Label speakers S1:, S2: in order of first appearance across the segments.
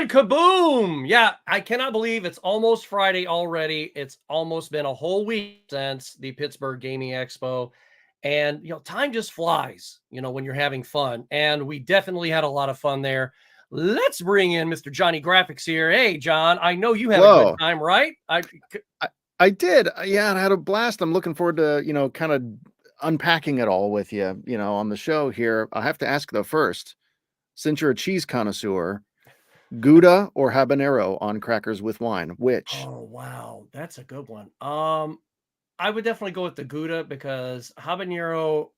S1: And kaboom! Yeah, I cannot believe it's almost Friday already. It's almost been a whole week since the Pittsburgh Gaming Expo. And, time just flies, when you're having fun. And we definitely had a lot of fun there. Let's bring in Mr. Johnny Graphics here. Hey, John, I know you had a good time, right?
S2: I did. Yeah, and I had a blast. I'm looking forward to, kind of unpacking it all with you, on the show here. I have to ask though first, since you're a cheese connoisseur, Gouda or habanero on crackers with wine, which?
S1: Oh, wow. That's a good one. I would definitely go with the Gouda because habanero,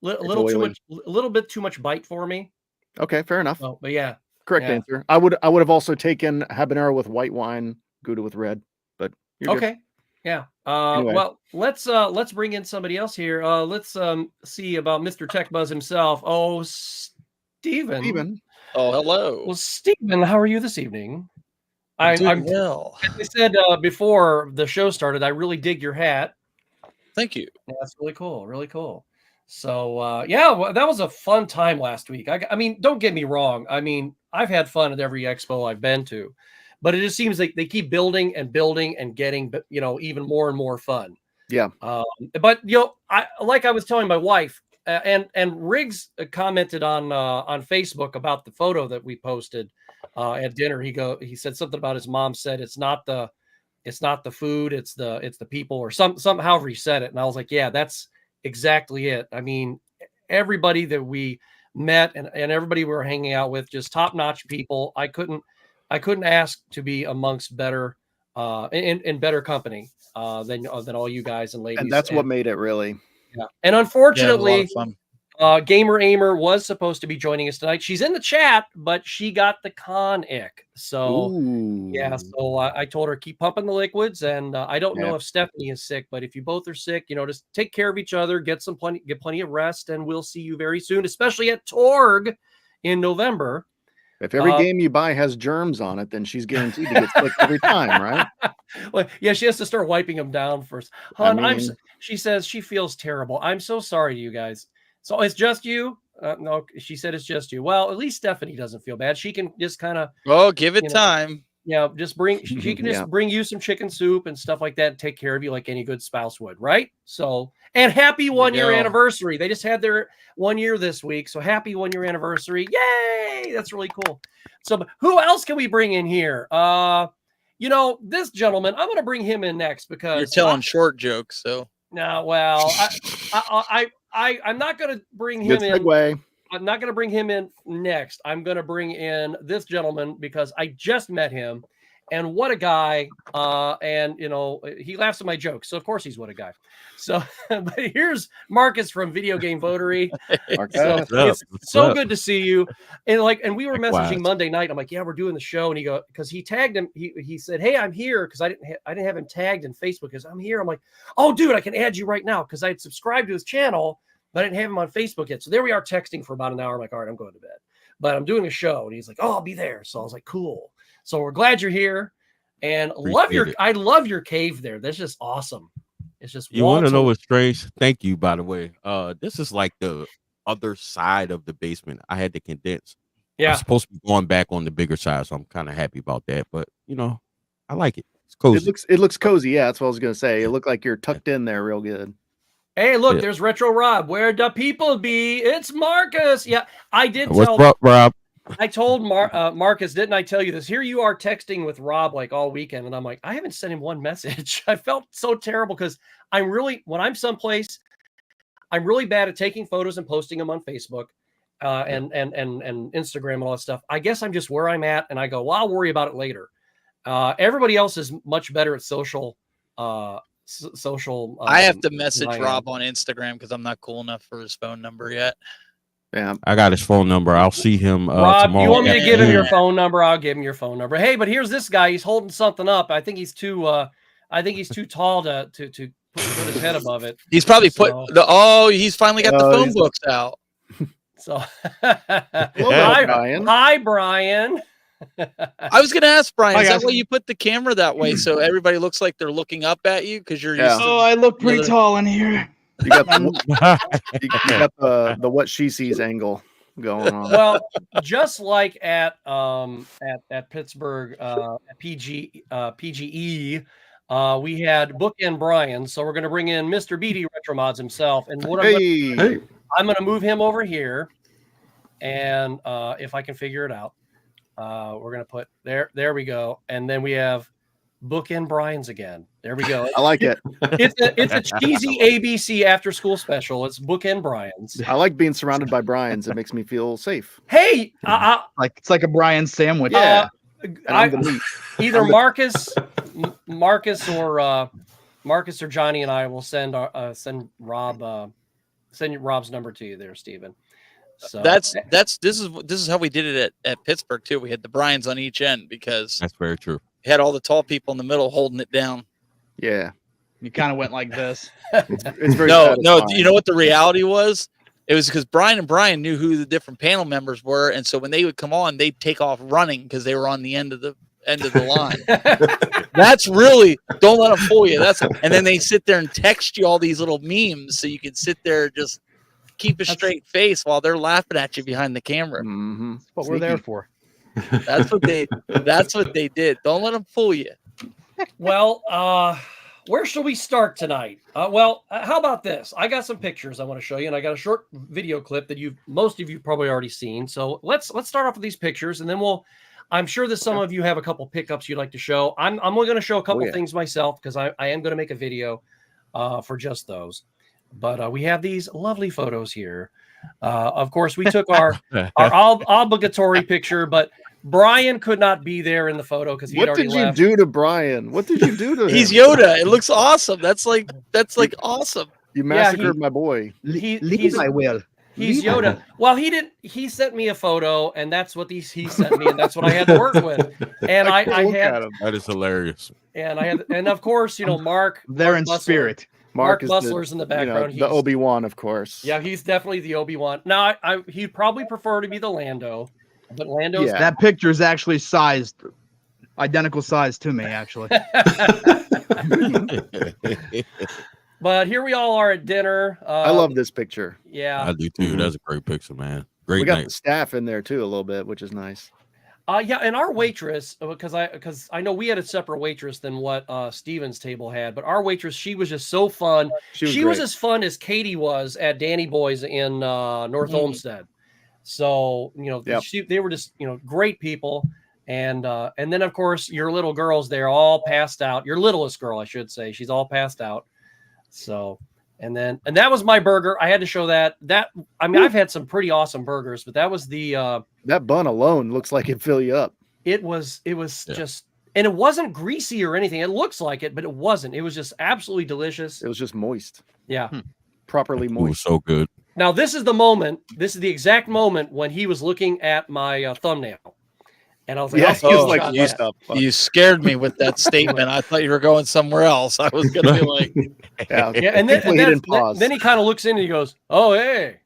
S1: little too much, a little bit too much bite for me.
S2: Okay, fair enough.
S1: Oh, but yeah.
S2: Correct answer. I would have also taken habanero with white wine, Gouda with red, but you're
S1: okay. Good. Yeah. Anyway. Well, let's bring in somebody else here. Let's see about Mr. Tech Buzz himself. Oh, Steven.
S3: Oh, hello.
S1: Well, Steven, how are you this evening?
S3: I'm well.
S1: As I said before the show started, I really dig your hat.
S3: Thank you.
S1: Yeah, that's really cool. Really cool. So, that was a fun time last week. I mean, don't get me wrong. I mean, I've had fun at every expo I've been to, but it just seems like they keep building and getting, even more and more fun.
S2: Yeah.
S1: But, I was telling my wife, and Riggs commented on Facebook about the photo that we posted at dinner. He said something about his mom said it's not the food, it's the people, or however he said it. And I was like, yeah, that's exactly it. I mean, everybody that we met and everybody we were hanging out with, just top-notch people. I couldn't ask to be amongst better in better company than all you guys and ladies.
S2: And that's what made it really.
S1: Yeah. And unfortunately, Gamer Aimer was supposed to be joining us tonight. She's in the chat, but she got the con ick. So, So I told her keep pumping the liquids. And I don't know if Stephanie is sick, but if you both are sick, just take care of each other, get plenty of rest, and we'll see you very soon, especially at Torg in November.
S2: If every game you buy has germs on it, then she's guaranteed to get sick every time, right?
S1: Well, yeah, she has to start wiping them down first. She says she feels terrible. I'm so sorry to you guys. So it's just you? No, she said it's just you. Well, at least Stephanie doesn't feel bad. She can just kind of.
S3: Oh, give it time.
S1: Yeah, just bring. She can just bring you some chicken soup and stuff like that, and take care of you like any good spouse would, right? So, and happy 1 year anniversary. They just had their 1 year this week, so happy 1 year anniversary! Yay! That's really cool. So, who else can we bring in here? This gentleman. I'm going to bring him in next because
S3: you're telling short jokes. So
S1: no, well, I'm not going to bring him in. I'm not going to bring him in next. I'm going to bring in this gentleman because I just met him, and what a guy! And he laughs at my jokes, so of course he's what a guy. So, but here's Marcus from Video Game Votery. It's so good to see you. And we were messaging Monday night. I'm like, yeah, we're doing the show, and because he tagged him. He said, hey, I'm here because I didn't have him tagged in Facebook because I'm here. I'm like, oh, dude, I can add you right now because I had subscribed to his channel. But I didn't have him on Facebook yet. So there we are texting for about an hour. I'm like, all right, I'm going to bed. But I'm doing a show. And he's like, oh, I'll be there. So I was like, cool. So we're glad you're here. And I love your cave there. That's just awesome. It's just
S4: you want to know what's strange? Thank you, by the way. This is like the other side of the basement. I had to condense.
S1: Yeah.
S4: I'm supposed to be going back on the bigger side, so I'm kind of happy about that. But I like it. It's cozy.
S2: It looks cozy. Yeah, that's what I was gonna say. It looked like you're tucked in there real good.
S1: Hey, look, there's Retro Rob. Where the people be? It's Marcus. Yeah, I did tell.
S4: What's up, Rob?
S1: I told Marcus, didn't I tell you this? Here you are texting with Rob like all weekend, and I'm like, I haven't sent him one message. I felt so terrible because when I'm someplace, I'm really bad at taking photos and posting them on Facebook and Instagram and all that stuff. I guess I'm just where I'm at, and I go, well, I'll worry about it later. Everybody else is much better at social.
S3: I have to message Rob on Instagram because I'm not cool enough for his phone number yet.
S2: Yeah,
S4: I got his phone number. I'll see him
S1: Rob,
S4: tomorrow.
S1: you want me to give him your phone number? I'll give him your phone number. Hey, but here's this guy. He's holding something up. I think he's too tall to put his head above it.
S3: He's probably he's finally got the phone books out.
S1: So
S2: Brian.
S1: Hi, Brian.
S3: I was going to ask Brian, is that why you put the camera that way so everybody looks like they're looking up at you because you're used to
S5: I look pretty tall in here.
S2: You got the what she sees angle. going on.
S1: Well, just like at Pittsburgh at PGE, we had Bookend Brian, so we're going to bring in Mr. BD Retro Mods himself, and what I'm going to move him over here, and if I can figure it out, we're going to put there we go, and then we have Bookend Brian's again. There we go.
S2: I like it.
S1: It's a cheesy ABC after school special. It's Bookend Brian's.
S2: I like being surrounded by Brian's. It makes me feel safe.
S1: Hey,
S5: like it's like a Brian sandwich.
S2: Yeah.
S1: Either Marcus or Johnny and I will send Rob's number to you there, Steven. So
S3: this is how we did it at Pittsburgh too. We had the Bryans on each end because
S4: that's very true.
S3: We had all the tall people in the middle holding it down.
S2: Yeah,
S5: you kind of went like this.
S2: It's very
S3: no. You know what the reality was? It was because Brian and Brian knew who the different panel members were, and so when they would come on, they'd take off running because they were on the end of the line. That's really, don't let them fool you. And then they sit there and text you all these little memes so you can sit there and just keep a straight face while they're laughing at you behind the camera.
S2: Mm-hmm.
S5: That's what we're there for.
S3: That's what they did. Don't let them fool you.
S1: Well, where shall we start tonight? How about this? I got some pictures I want to show you, and I got a short video clip that most of you probably already seen. So let's start off with these pictures, and then I'm sure that some of you have a couple pickups you'd like to show. I'm only going to show a couple things myself because I am going to make a video for just those. But we have these lovely photos here. Of course, we took our obligatory picture, but Brian could not be there in the photo because
S2: what did you do to Brian? What did you do to him?
S3: He's Yoda. It looks awesome. That's like awesome.
S2: You massacred my boy.
S5: He's
S1: Yoda. Well, he didn't. He sent me a photo, and that's what he sent me, and that's what I had to work with. And I had
S4: that is hilarious.
S1: And of course, Mark.
S5: They're in spirit.
S1: Mark Bustler's in the background.
S2: The Obi-Wan, of course.
S1: Yeah, he's definitely the Obi-Wan. Now, he'd probably prefer to be the Lando, but Lando's...
S5: Yeah. That picture is actually identical size to me, actually.
S1: But here we all are at dinner.
S2: I love this picture.
S1: Yeah.
S4: I do too. That's a great picture, man. Great.
S2: We got the staff in there too a little bit, which is nice.
S1: Yeah, and our waitress, because I know we had a separate waitress than what Steven's table had, but our waitress, she was just so fun. She was as fun as Katie was at Danny Boy's in North Olmsted. So they were just great people, and then of course your little girls there all passed out. Your littlest girl, I should say, she's all passed out. So. And that was my burger. I had to show that. I've had some pretty awesome burgers, but that was the
S2: that bun alone looks like it'd fill you up.
S1: It was just, and it wasn't greasy or anything. It looks like it, but it wasn't. It was just absolutely delicious.
S2: It was just moist.
S1: Yeah.
S2: Properly moist.
S4: It was so good.
S1: Now this is the exact moment when he was looking at my thumbband. And I was like,
S3: you scared me with that statement. I thought you were going somewhere else. I was going to be like,
S1: and then he kind of looks in and he goes, "Oh, hey."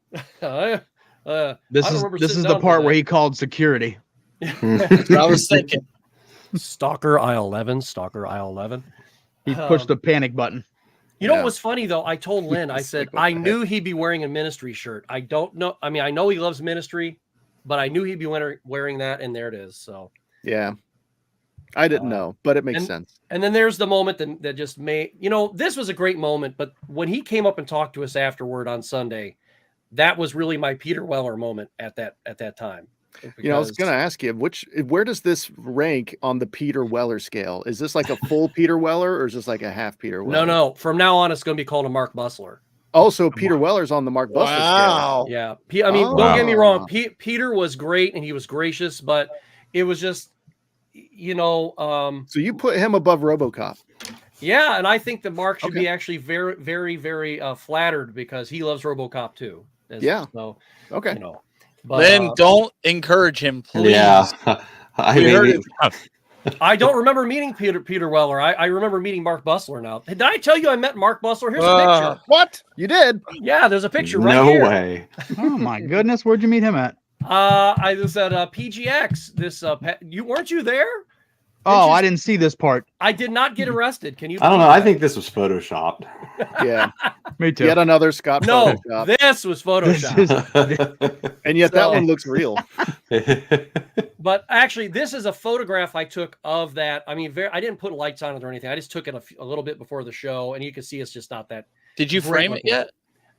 S5: This is the part where he called security.
S3: That's what I was thinking.
S1: Stalker aisle 11.
S5: He pushed the panic button.
S1: What was funny though? I told Lynn, I said, I knew he'd be wearing a ministry shirt. I don't know. I mean, I know he loves ministry, but I knew he'd be wearing that, and there it is. So
S2: yeah, I didn't know, but it makes sense.
S1: And then there's the moment that just made this was a great moment. But when he came up and talked to us afterward on Sunday, that was really my Peter Weller moment at that time. Because,
S2: I was going to ask you where does this rank on the Peter Weller scale? Is this like a full Peter Weller, or is this like a half Peter Weller?
S1: No. From now on, it's going to be called a Mark Bustler.
S2: Also, Peter Weller's on the Mark Bustler scale.
S1: Yeah. I mean, don't get me wrong. Peter was great and he was gracious, but it was just,
S2: So you put him above RoboCop.
S1: Yeah, and I think that Mark should be actually very, very, very flattered because he loves RoboCop too. So,
S2: okay.
S1: But,
S3: then don't encourage him, please.
S6: Yeah.
S1: I don't remember meeting Peter Weller. I remember meeting Mark Bustler now. Did I tell you I met Mark Bustler? Here's a picture.
S2: What? You did?
S1: Yeah, there's a picture right here.
S6: No way.
S5: Oh my goodness, where'd you meet him at?
S1: I was at PGX. Weren't you there?
S5: Oh, I didn't see this part.
S1: I did not get arrested. Can you?
S6: I don't know.
S1: believe
S6: I
S1: that?
S6: think this was photoshopped.
S2: Yeah,
S5: Me too.
S2: yet another Scott
S1: No,
S2: Photoshop.
S1: this was Photoshop.
S2: And yet that
S1: So-
S2: one looks real.
S1: But actually, this is a photograph I took of that. I mean, I didn't put lights on it or anything. I just took it a little bit before the show, and you can see it's just not that.
S3: Did you
S1: great
S3: frame it
S1: looking.
S3: yet?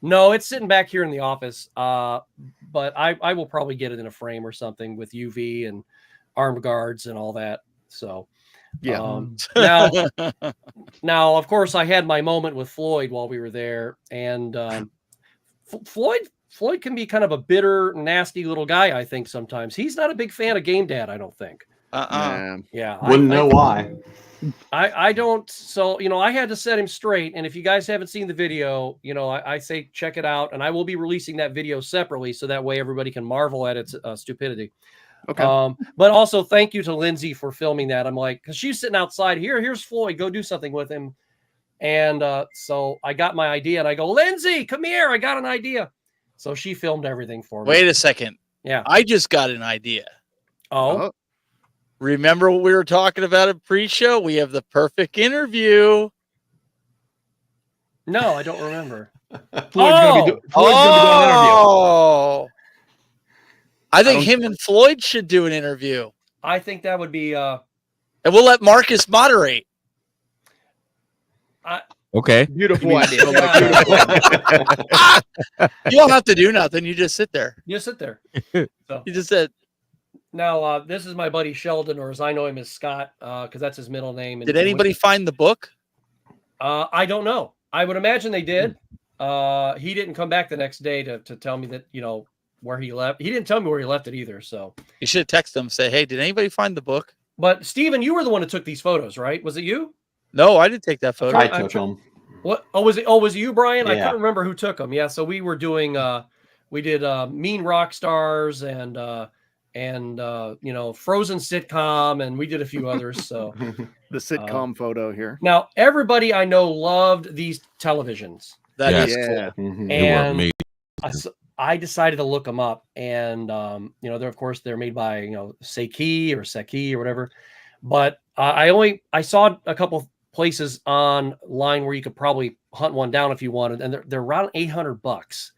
S1: No, it's sitting back here in the office. But I will probably get it in a frame or something with UV and armed guards and all that. So
S2: Yeah.
S1: now of course I had my moment with Floyd while we were there, and Floyd can be kind of a bitter, nasty little guy. I think sometimes he's not a big fan of Game Dad. I don't think. Yeah,
S6: Wouldn't know why.
S1: I don't. So, I had to set him straight. And if you guys haven't seen the video, I say check it out. And I will be releasing that video separately so that way everybody can marvel at its stupidity.
S2: Okay.
S1: But also thank you to Lindsay for filming that. I'm like, because she's sitting outside here. Here's Floyd. Go do something with him. And so I got my idea and I go, Lindsay, come here. I got an idea. So she filmed everything for me.
S3: Wait a second.
S1: Yeah.
S3: I just got an idea.
S1: Oh.
S3: Remember what we were talking about at pre-show? We have the perfect interview.
S1: No, I don't remember.
S5: Floyd's gonna be doing an interview.
S3: I think him and Floyd should do an interview.
S1: I think that would be
S3: and we'll let Marcus moderate.
S4: Okay.
S5: Beautiful idea.
S3: You don't have to do nothing. You just sit there.
S1: You sit there. So.
S3: You just said.
S1: Now, this is my buddy Sheldon, or as I know him as Scott, because that's his middle name.
S3: Did anybody find the book?
S1: I don't know. I would imagine they did. He didn't come back the next day to tell me that, where he left. He didn't tell me where he left it either. So
S3: you should text them, say, hey, did anybody find the book?
S1: But Steven, you were the one who took these photos, right? Was it you?
S3: No, I didn't take that photo.
S6: I took them.
S1: What? Oh, was it you, Brian?
S6: Yeah.
S1: I couldn't remember who took them. Yeah. So we were doing, we did Mean Rock Stars and Frozen sitcom, and we did a few others. So
S2: the sitcom photo here.
S1: Now, everybody I know loved these televisions.
S3: That is
S2: cool.
S6: Mm-hmm.
S1: And I decided to look them up, and they're made by Seki or whatever. But I saw a couple places online where you could probably hunt one down if you wanted, and they're around $800.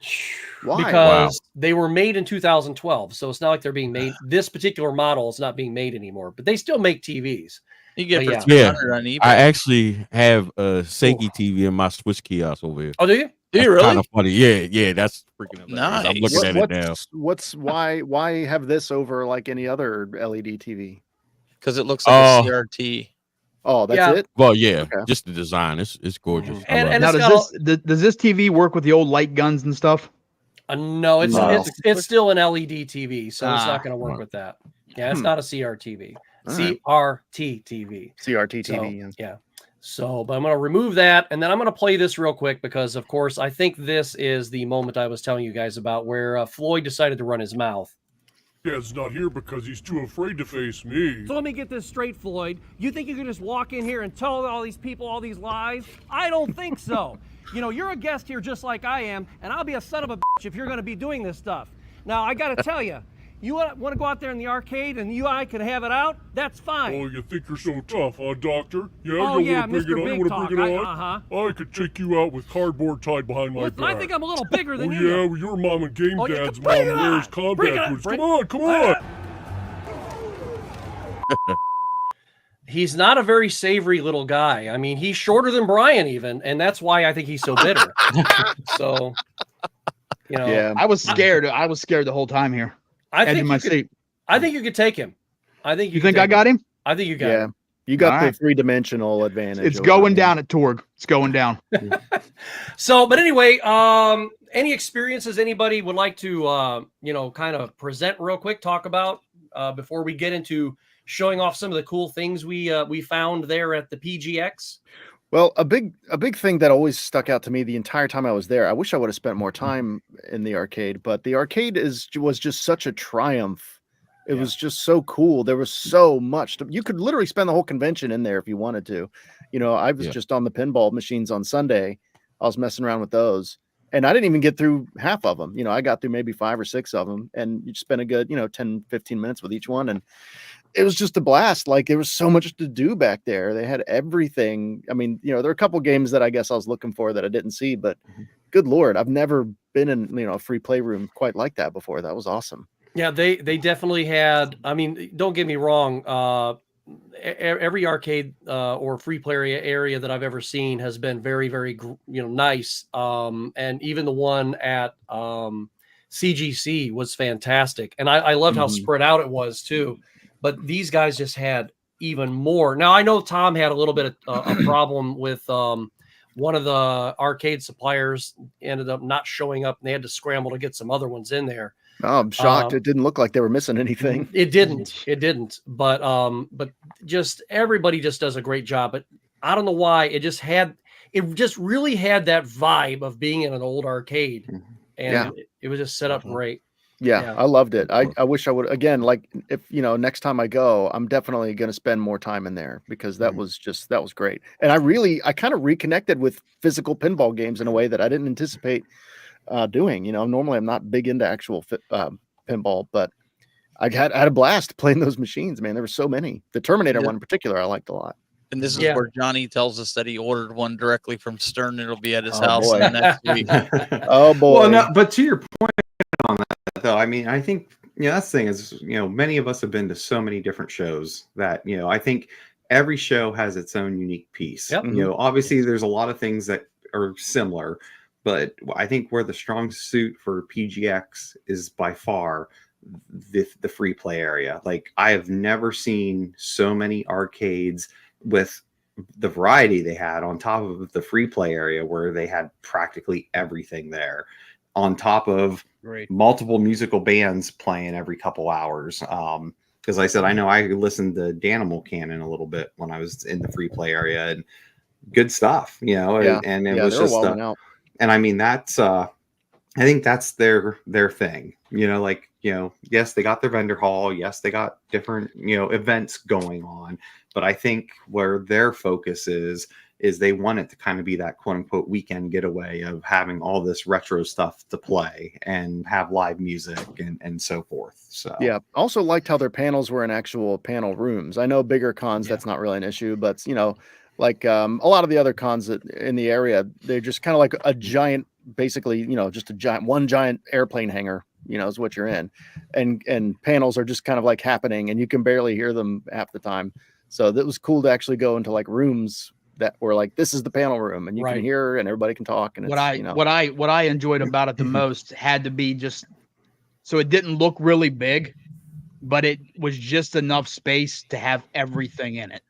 S2: Why?
S1: Because they were made in 2012, so it's not like they're being made. This particular model is not being made anymore, but they still make TVs.
S3: You get for
S4: yeah.
S3: $300 on eBay.
S4: I actually have a Seki TV in my Switch kiosk over here.
S1: Oh, do you?
S3: Do you really?
S4: Kind of funny. Yeah, that's freaking amazing.
S3: Nice.
S4: I'm looking at it now.
S2: Why have this over like any other LED TV?
S3: Because it looks like a CRT.
S2: Oh, that's it?
S4: Well, yeah,
S2: Okay.
S4: just the design. It's gorgeous.
S1: And
S5: Now, does this TV work with the old light guns and stuff?
S1: No, it's
S6: No.
S1: it's still an LED TV, so it's not going to work with that. Yeah, it's not a CRTV.
S2: Alright.
S1: CRT TV.
S2: CRT
S1: So,
S2: TV.
S1: yeah. So, but I'm going to remove that, and then I'm going to play this real quick because, of course, I think this is the moment I was telling you guys about where Floyd decided to run his mouth.
S7: Dad's not here because he's too afraid to face me.
S1: So let me get this straight, Floyd. You think you can just walk in here and tell all these people all these lies? I don't think so. You're a guest here just like I am, and I'll be a son of a bitch if you're going to be doing this stuff. Now, I got to tell you, you want to go out there in the arcade and you and I can have it out? That's fine.
S7: Oh, you think you're so tough, huh, Doctor? Yeah,
S1: Oh,
S7: you
S1: yeah,
S7: want to bring
S1: Mr.
S7: it on?
S1: Big
S7: You want
S1: Talk.
S7: to bring it on?
S1: Uh-huh.
S7: I could take you out with cardboard tied behind my
S1: Listen,
S7: back.
S1: I think I'm a little bigger than
S7: Oh,
S1: you.
S7: yeah, well, your mom and Game
S1: Oh, yeah,
S7: Dad's
S1: bring
S7: mom
S1: it on.
S7: wears
S1: Bring it
S7: combat
S1: on.
S7: boots.
S1: Bring-
S7: Come on.
S1: He's not a very savory little guy. I mean, he's shorter than Brian even, and that's why I think he's so bitter. So,
S2: Yeah.
S5: I was scared. I was scared the whole time here.
S1: I
S5: Edge
S1: think
S5: of my
S1: you could,
S5: seat.
S1: I think you could take him. I think
S5: You think I got him?
S1: I think you got
S2: Yeah.
S1: him.
S2: You got
S5: All
S2: the
S5: right.
S2: 3-dimensional advantage.
S5: It's
S2: over
S5: going
S2: me.
S5: down at Torg. It's going down.
S1: So, but anyway, any experiences anybody would like to, kind of present real quick, talk about before we get into showing off some of the cool things we found there at the PGX?
S2: Well, a big thing that always stuck out to me the entire time I was there. I wish I would have spent more time in the arcade, but the arcade was just such a triumph. It was just so cool. There was so much. You could literally spend the whole convention in there if you wanted to. I was just on the pinball machines on Sunday. I was messing around with those. And I didn't even get through half of them. I got through maybe 5 or 6 of them, and you spent a good, 10, 15 minutes with each one. And it was just a blast. Like, there was so much to do back there. They had everything. I mean, there are a couple games that I guess I was looking for that I didn't see, but good Lord, I've never been in, a free play room quite like that before. That was awesome.
S1: Yeah, they definitely had. I mean, don't get me wrong. Every arcade or free play area that I've ever seen has been very, very, nice. And even the one at CGC was fantastic, and I loved how spread out it was too. But these guys just had even more. Now I know Tom had a little bit of a problem with one of the arcade suppliers ended up not showing up, and they had to scramble to get some other ones in there.
S2: Oh, I'm shocked. It didn't look like they were missing anything.
S1: It didn't. But just everybody just does a great job. But I don't know why it just really had that vibe of being in an old arcade, and it was just set up great.
S2: Yeah, I loved it. I wish I would again. Like, if next time I go, I'm definitely going to spend more time in there, because that was great. And I kind of reconnected with physical pinball games in a way that I didn't anticipate doing. Normally I'm not big into actual pinball, but I had a blast playing those machines, man. There were so many. The Terminator one in particular I liked a lot.
S3: And this is where Johnny tells us that he ordered one directly from Stern. It'll be at his house next week.
S2: Oh boy.
S6: Well, no, but to your point on that, though, I mean, I think that's the thing is, many of us have been to so many different shows that I think every show has its own unique piece.
S1: Yep.
S6: Obviously there's a lot of things that are similar, but I think where the strong suit for PGX is by far the free play area. Like, I have never seen so many arcades with the variety they had on top of the free play area, where they had practically everything there, on top of multiple musical bands playing every couple hours. Because I said, I know I listened to Danimal Cannon a little bit when I was in the free play area, and good stuff, and it was just and I mean, that's I think that's their thing, yes, they got their vendor hall, yes, they got different events going on, but I think where their focus is they want it to kind of be that quote unquote weekend getaway of having all this retro stuff to play and have live music and so forth. So
S2: yeah, also liked how their panels were in actual panel rooms. I know bigger cons that's not really an issue, but like a lot of the other cons in the area, they're just kind of like a giant, basically, just one giant airplane hangar, is what you're in. And panels are just kind of like happening, and you can barely hear them half the time. So that was cool to actually go into like rooms that were like, this is the panel room, and you can hear and everybody can talk. And
S5: what I enjoyed about it the most had to be just so it didn't look really big, but it was just enough space to have everything in it.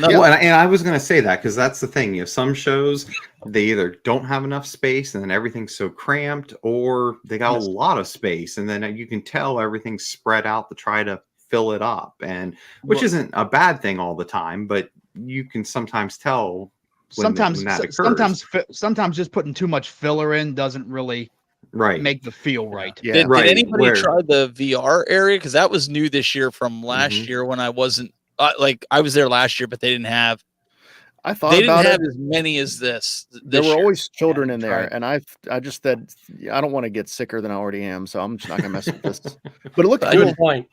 S6: Well, and I was going to say that, because that's the thing. Some shows, they either don't have enough space and then everything's so cramped, or they got a lot of space and then you can tell everything's spread out to try to fill it up, and which isn't a bad thing all the time, but you can sometimes tell when that occurs.
S5: Sometimes just putting too much filler in doesn't really make the feel right.
S3: Yeah. Did anybody try the VR area? Because that was new this year from last year when I wasn't. I was there last year, but they didn't have.
S2: I thought
S3: they didn't have as many as this.
S2: There were always children in there, and I just said I don't want to get sicker than I already am, so I'm just not gonna mess with this. But it looked cool.
S1: Good point.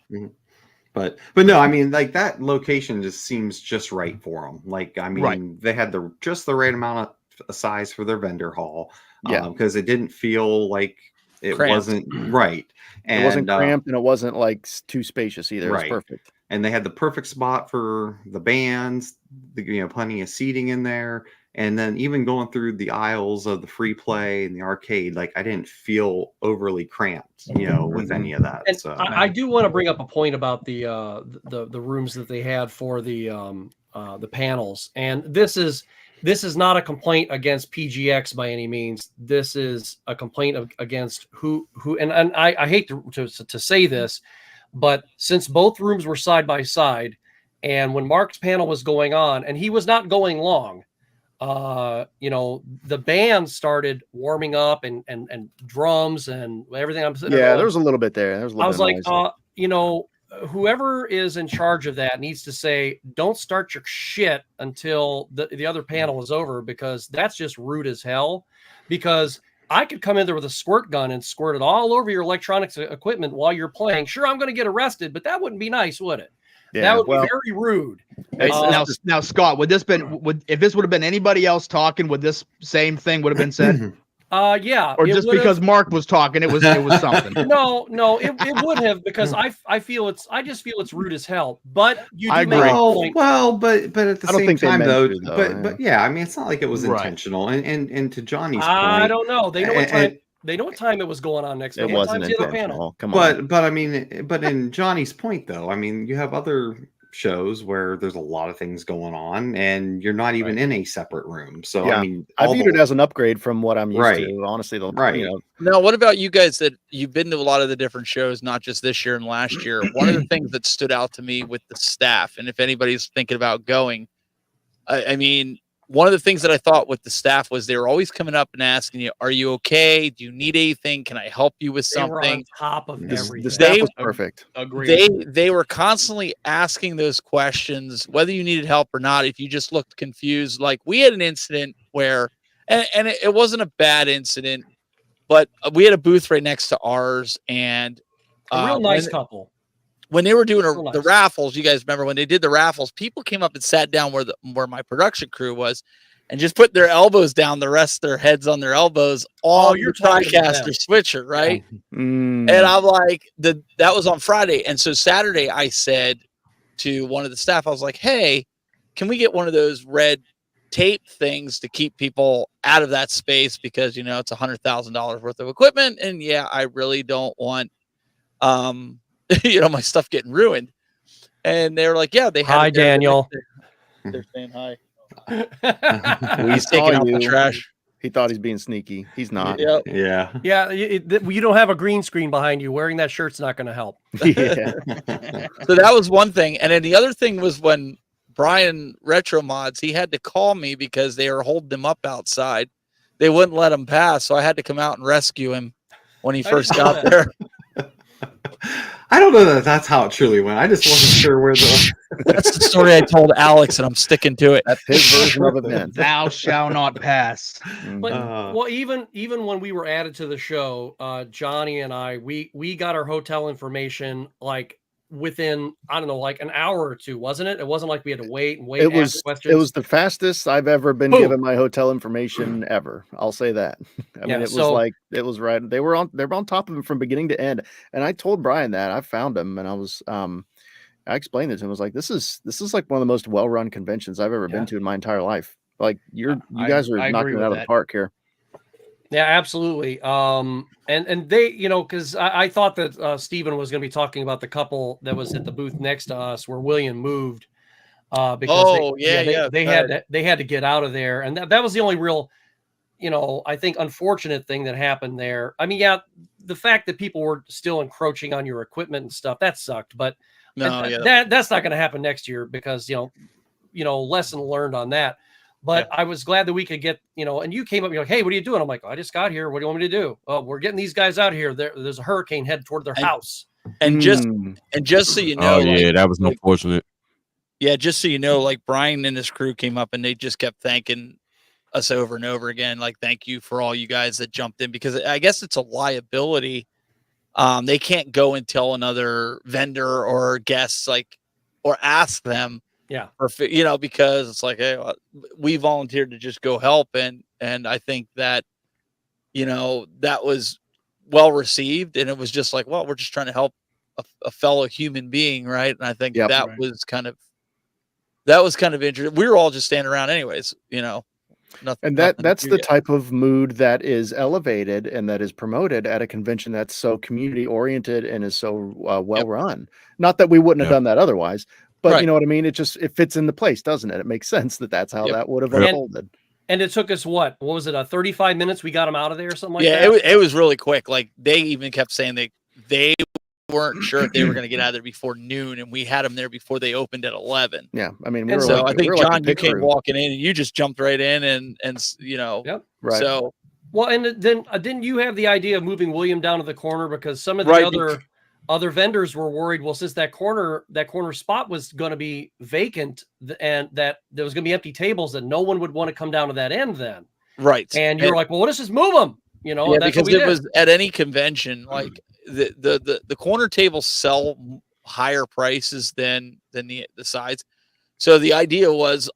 S6: But no, I mean, like, that location just seems just right for them. Like, I mean, they had just the right amount of size for their vendor hall, because it didn't feel like it wasn't right, and
S2: it wasn't cramped, and it wasn't like too spacious either. It was perfect.
S6: And they had the perfect spot for the bands, plenty of seating in there. And then even going through the aisles of the free play and the arcade, like, I didn't feel overly cramped, with any of that.
S1: And
S6: so
S1: I do want to bring up a point about the rooms that they had for the panels. And this is not a complaint against PGX by any means. This is a complaint against who and I hate to say this, but since both rooms were side by side, and when Mark's panel was going on, and he was not going long, the band started warming up and drums and everything.
S2: There was a little bit there.
S1: I was like, whoever is in charge of that needs to say, don't start your shit until the other panel is over, because that's just rude as hell. Because I could come in there with a squirt gun and squirt it all over your electronics equipment while you're playing. Sure, I'm going to get arrested, but that wouldn't be nice, would it?
S2: Yeah,
S1: that would be very rude.
S5: Now, Scott, if this would have been anybody else talking, would this same thing would have been said?
S1: Yeah.
S5: Or just because Mark was talking, it was something.
S1: No, it would have, because I just feel it's rude as hell. But you do
S5: make
S1: a point.
S6: Well, but at the same time though,
S2: yeah.
S6: but yeah, I mean, it's not like it was intentional. And to Johnny's point,
S1: I don't know. They know what time. They know what time it was going on next.
S2: It wasn't intentional. Come
S6: on. But I mean, but in Johnny's point though, I mean, you have other shows where there's a lot of things going on and you're not even in a separate room. So
S2: yeah.
S6: I mean,
S2: I viewed it as an upgrade from what I'm used to, honestly.
S3: Now, what about you guys that you've been to a lot of the different shows, not just this year and last year? One of the things that stood out to me with the staff, and if anybody's thinking about going, I mean, one of the things that I thought with the staff was they were always coming up and asking you, "Are you okay? Do you need anything? Can I help you with something?"
S1: They were on top of everything.
S2: The staff was perfect.
S5: Agreed.
S3: They were constantly asking those questions, whether you needed help or not. If you just looked confused, like we had an incident where, and it wasn't a bad incident, but we had a booth right next to ours, and
S1: a real nice couple.
S3: When they were doing the raffles, you guys remember when they did the raffles, people came up and sat down where my production crew was and just put their elbows down, the rest of their heads on their elbows on your TriCaster switcher, right? And I'm like, that was on Friday. And so Saturday I said to one of the staff, I was like, hey, can we get one of those red tape things to keep people out of that space? Because, you know, it's $100,000 worth of equipment. And yeah, I really don't want, you know, my stuff getting ruined. And they were like, yeah, they had.
S1: Hi, Daniel.
S3: They're saying hi.
S2: He's
S3: taking out the trash.
S2: He thought he's being sneaky. He's not.
S3: Yep.
S6: Yeah.
S1: Yeah. You don't have a green screen behind you. Wearing that shirt's not going to help.
S2: Yeah.
S3: So that was one thing. And then the other thing was when Brian Retro Mods, he had to call me because they were holding him up outside. They wouldn't let him pass. So I had to come out and rescue him when he first got there.
S6: I don't know that that's how it truly went. I just wasn't sure where the.
S3: That's the story I told Alex, and I'm sticking to it.
S2: That's his version of events.
S5: Thou shalt not pass.
S1: But well, even when we were added to the show, Johnny and I, we got our hotel information like within, I don't know, like an hour or two, wasn't it? It wasn't like we had to wait and wait.
S2: It was the fastest I've ever been given my hotel information ever. I'll say that. I mean, it was right. They were on top of him from beginning to end. And I told Brian that I found him, and I was I explained it to him. I was like, this is like one of the most well-run conventions I've ever been to in my entire life. Like you guys are knocking it out of the park here.
S1: Yeah, absolutely. And they, you know, because I thought that Steven was going to be talking about the couple that was at the booth next to us where William moved. Because they had to get out of there, and that was the only real, you know, I think unfortunate thing that happened there. I mean, yeah, the fact that people were still encroaching on your equipment and stuff, that sucked. But that's not going to happen next year because you know, lesson learned on that. But I was glad that we could get, you know, and you came up, you're like, hey, what are you doing? I'm like, I just got here. What do you want me to do? Oh, we're getting these guys out here. There's a hurricane headed toward their house.
S3: And just so you know,
S4: that was unfortunate.
S3: Yeah, just so you know, like Brian and his crew came up and they just kept thanking us over and over again. Like, thank you for all you guys that jumped in, because I guess it's a liability. They can't go and tell another vendor or guests or ask them.
S1: Yeah.
S3: Or, you know, because it's like, hey, we volunteered to just go help. And I think that, you know, that was well received. And it was just like, well, we're just trying to help a fellow human being. Right. And I think that was kind of interesting. We were all just standing around anyways, you know.
S2: And that's the type of mood that is elevated and that is promoted at a convention that's so community oriented and is so well run. Not that we wouldn't have done that otherwise. But you know what I mean? It fits in the place, doesn't it? It makes sense that's how that would have unfolded.
S1: And it took us what was it? 35 minutes? We got them out of there or something like that?
S3: Yeah, it was really quick. Like they even kept saying they weren't sure if they were going to get out of there before noon, and we had them there before they opened at 11.
S2: Yeah, I mean,
S3: I think John, you came walking in, and you just jumped right in, and you know,
S2: right.
S3: So
S1: well, and then didn't you have the idea of moving William down to the corner because some of the other vendors were worried, well, since that corner spot was going to be vacant and that there was going to be empty tables, that no one would want to come down to that end then.
S3: Right.
S1: And you're like, well, let's just move them. You know,
S3: Yeah,
S1: that's
S3: because
S1: what we
S3: it
S1: did.
S3: was at any convention, like the corner tables sell higher prices than the sides. So the idea was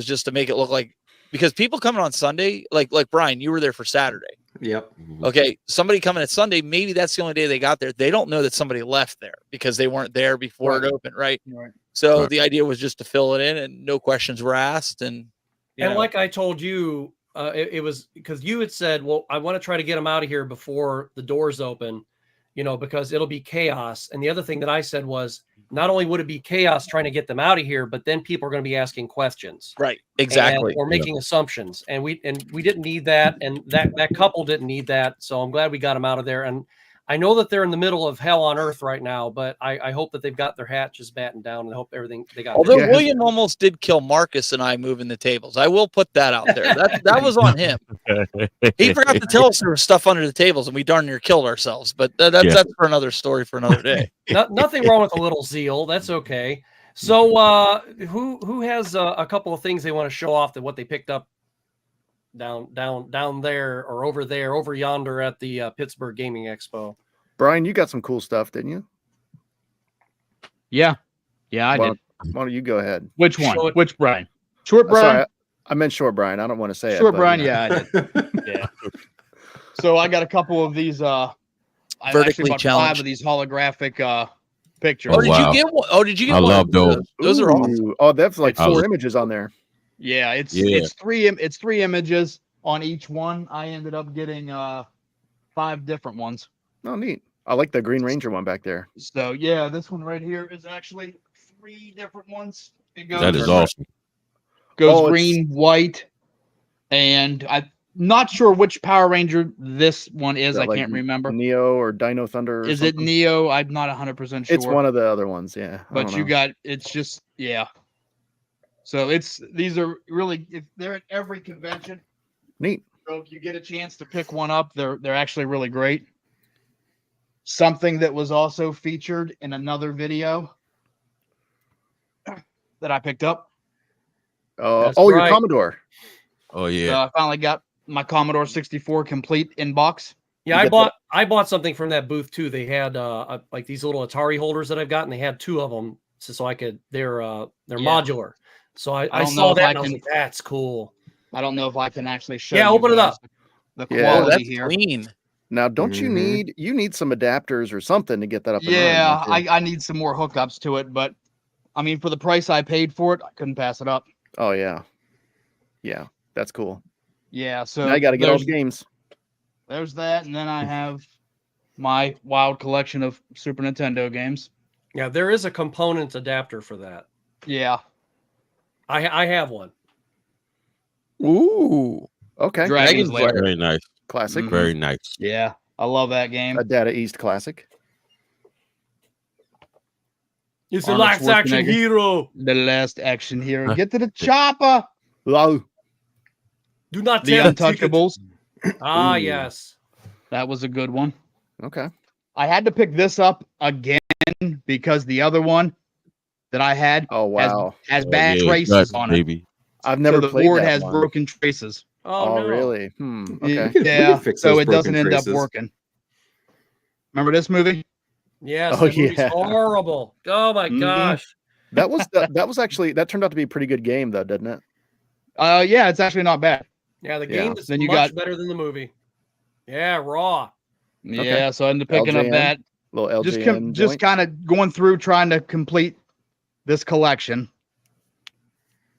S3: just to make it look like, because people coming on Sunday, like Brian, you were there for Saturday.
S6: Yep.
S3: Okay, somebody coming at Sunday, maybe that's the only day they got there. They don't know that somebody left there because they weren't there before it opened, right?
S5: Right.
S3: So the idea was just to fill it in, and no questions were asked. And
S1: like I told you, it was because you had said, well, I want to try to get them out of here before the doors open, you know, because it'll be chaos. And the other thing that I said was, not only would it be chaos trying to get them out of here, but then people are going to be asking questions.
S3: Right. Exactly.
S1: Or making assumptions. And we didn't need that. And that couple didn't need that. So I'm glad we got them out of there. And I know that they're in the middle of hell on earth right now, but I hope that they've got their hatches battened down, and I hope everything they got.
S3: Although William almost did kill Marcus and I moving the tables. I will put that out there. That was on him. He forgot to tell us there was stuff under the tables, and we darn near killed ourselves. But that's for another story for another day.
S1: Nothing wrong with a little zeal. That's okay. So who has a couple of things they want to show off that what they picked up down there or over yonder at the Pittsburgh Gaming Expo?
S2: Brian, you got some cool stuff, didn't you?
S5: Yeah, I did.
S2: Why don't you go ahead?
S5: Which one? Which Brian? Short Brian?
S2: Sorry, I meant short Brian. I don't want to say
S5: Short
S2: it.
S5: Brian, yeah, I did. Yeah. So I got a couple of these. I actually bought 5 of these holographic pictures.
S3: Oh, did you get one? Oh, did you get one?
S4: I love those.
S3: Those are awesome.
S2: Oh, that's like 4 images on there.
S5: Yeah, it's 3 images on each one. I ended up getting 5 different ones.
S2: Oh, neat. I like the Green Ranger one back there.
S5: So yeah, this one right here is actually 3 different ones. It goes,
S4: That is awesome.
S5: Goes green, white, and I'm not sure which Power Ranger this one is. I can't remember.
S2: Neo or Dino Thunder?
S5: Is it Neo? I'm not 100% sure.
S2: It's one of the other ones, yeah.
S5: But it's just, yeah. So these are really, they're at every convention.
S2: Neat.
S5: So if you get a chance to pick one up, they're actually really great. Something that was also featured in another video that I picked up.
S2: Your Commodore.
S4: Oh yeah.
S5: So I finally got my Commodore 64 complete in box.
S1: Yeah, I bought something from that booth too. They had like these little Atari holders that I've got, and they had 2 of them, so I could. They're modular. So I saw that and I was like, that's cool.
S5: I don't know if I can actually show.
S1: Yeah, open it up.
S5: The quality here.
S3: Clean.
S2: Now, don't you need some adapters or something to get that up?
S5: Yeah, I need some more hookups to it, but I mean, for the price I paid for it, I couldn't pass it up.
S2: Oh yeah, that's cool.
S5: Yeah, so
S2: now I got to get all the games.
S5: There's that, and then I have my wild collection of Super Nintendo games.
S1: Yeah, there is a component adapter for that.
S5: Yeah,
S1: I have one.
S3: Ooh,
S2: okay.
S5: Dragon's Lair.
S4: Very nice.
S2: Classic.
S4: Very nice.
S5: Yeah, I love that game.
S2: A Data East classic.
S1: It's the last action hero.
S5: The last action hero. Get to the chopper.
S2: Wow.
S1: Do not
S5: The Untouchables.
S1: Ah, yes.
S5: That was a good one.
S2: Okay.
S5: I had to pick this up again because the other one that I had has bad traces on it.
S2: I've never played that.
S5: The board has broken traces.
S1: Oh, no.
S2: Really? Okay.
S5: Yeah. So it doesn't end up working. Remember this movie?
S1: Yes. Oh, yeah. Horrible. Oh my gosh.
S2: That turned out to be a pretty good game though, didn't it?
S5: Yeah, it's actually not bad.
S1: Yeah, the game is much better than the movie. Yeah, raw.
S5: Yeah,
S2: okay.
S5: So I ended up picking up that.
S2: Little LJN
S5: just kind of going through trying to complete this collection.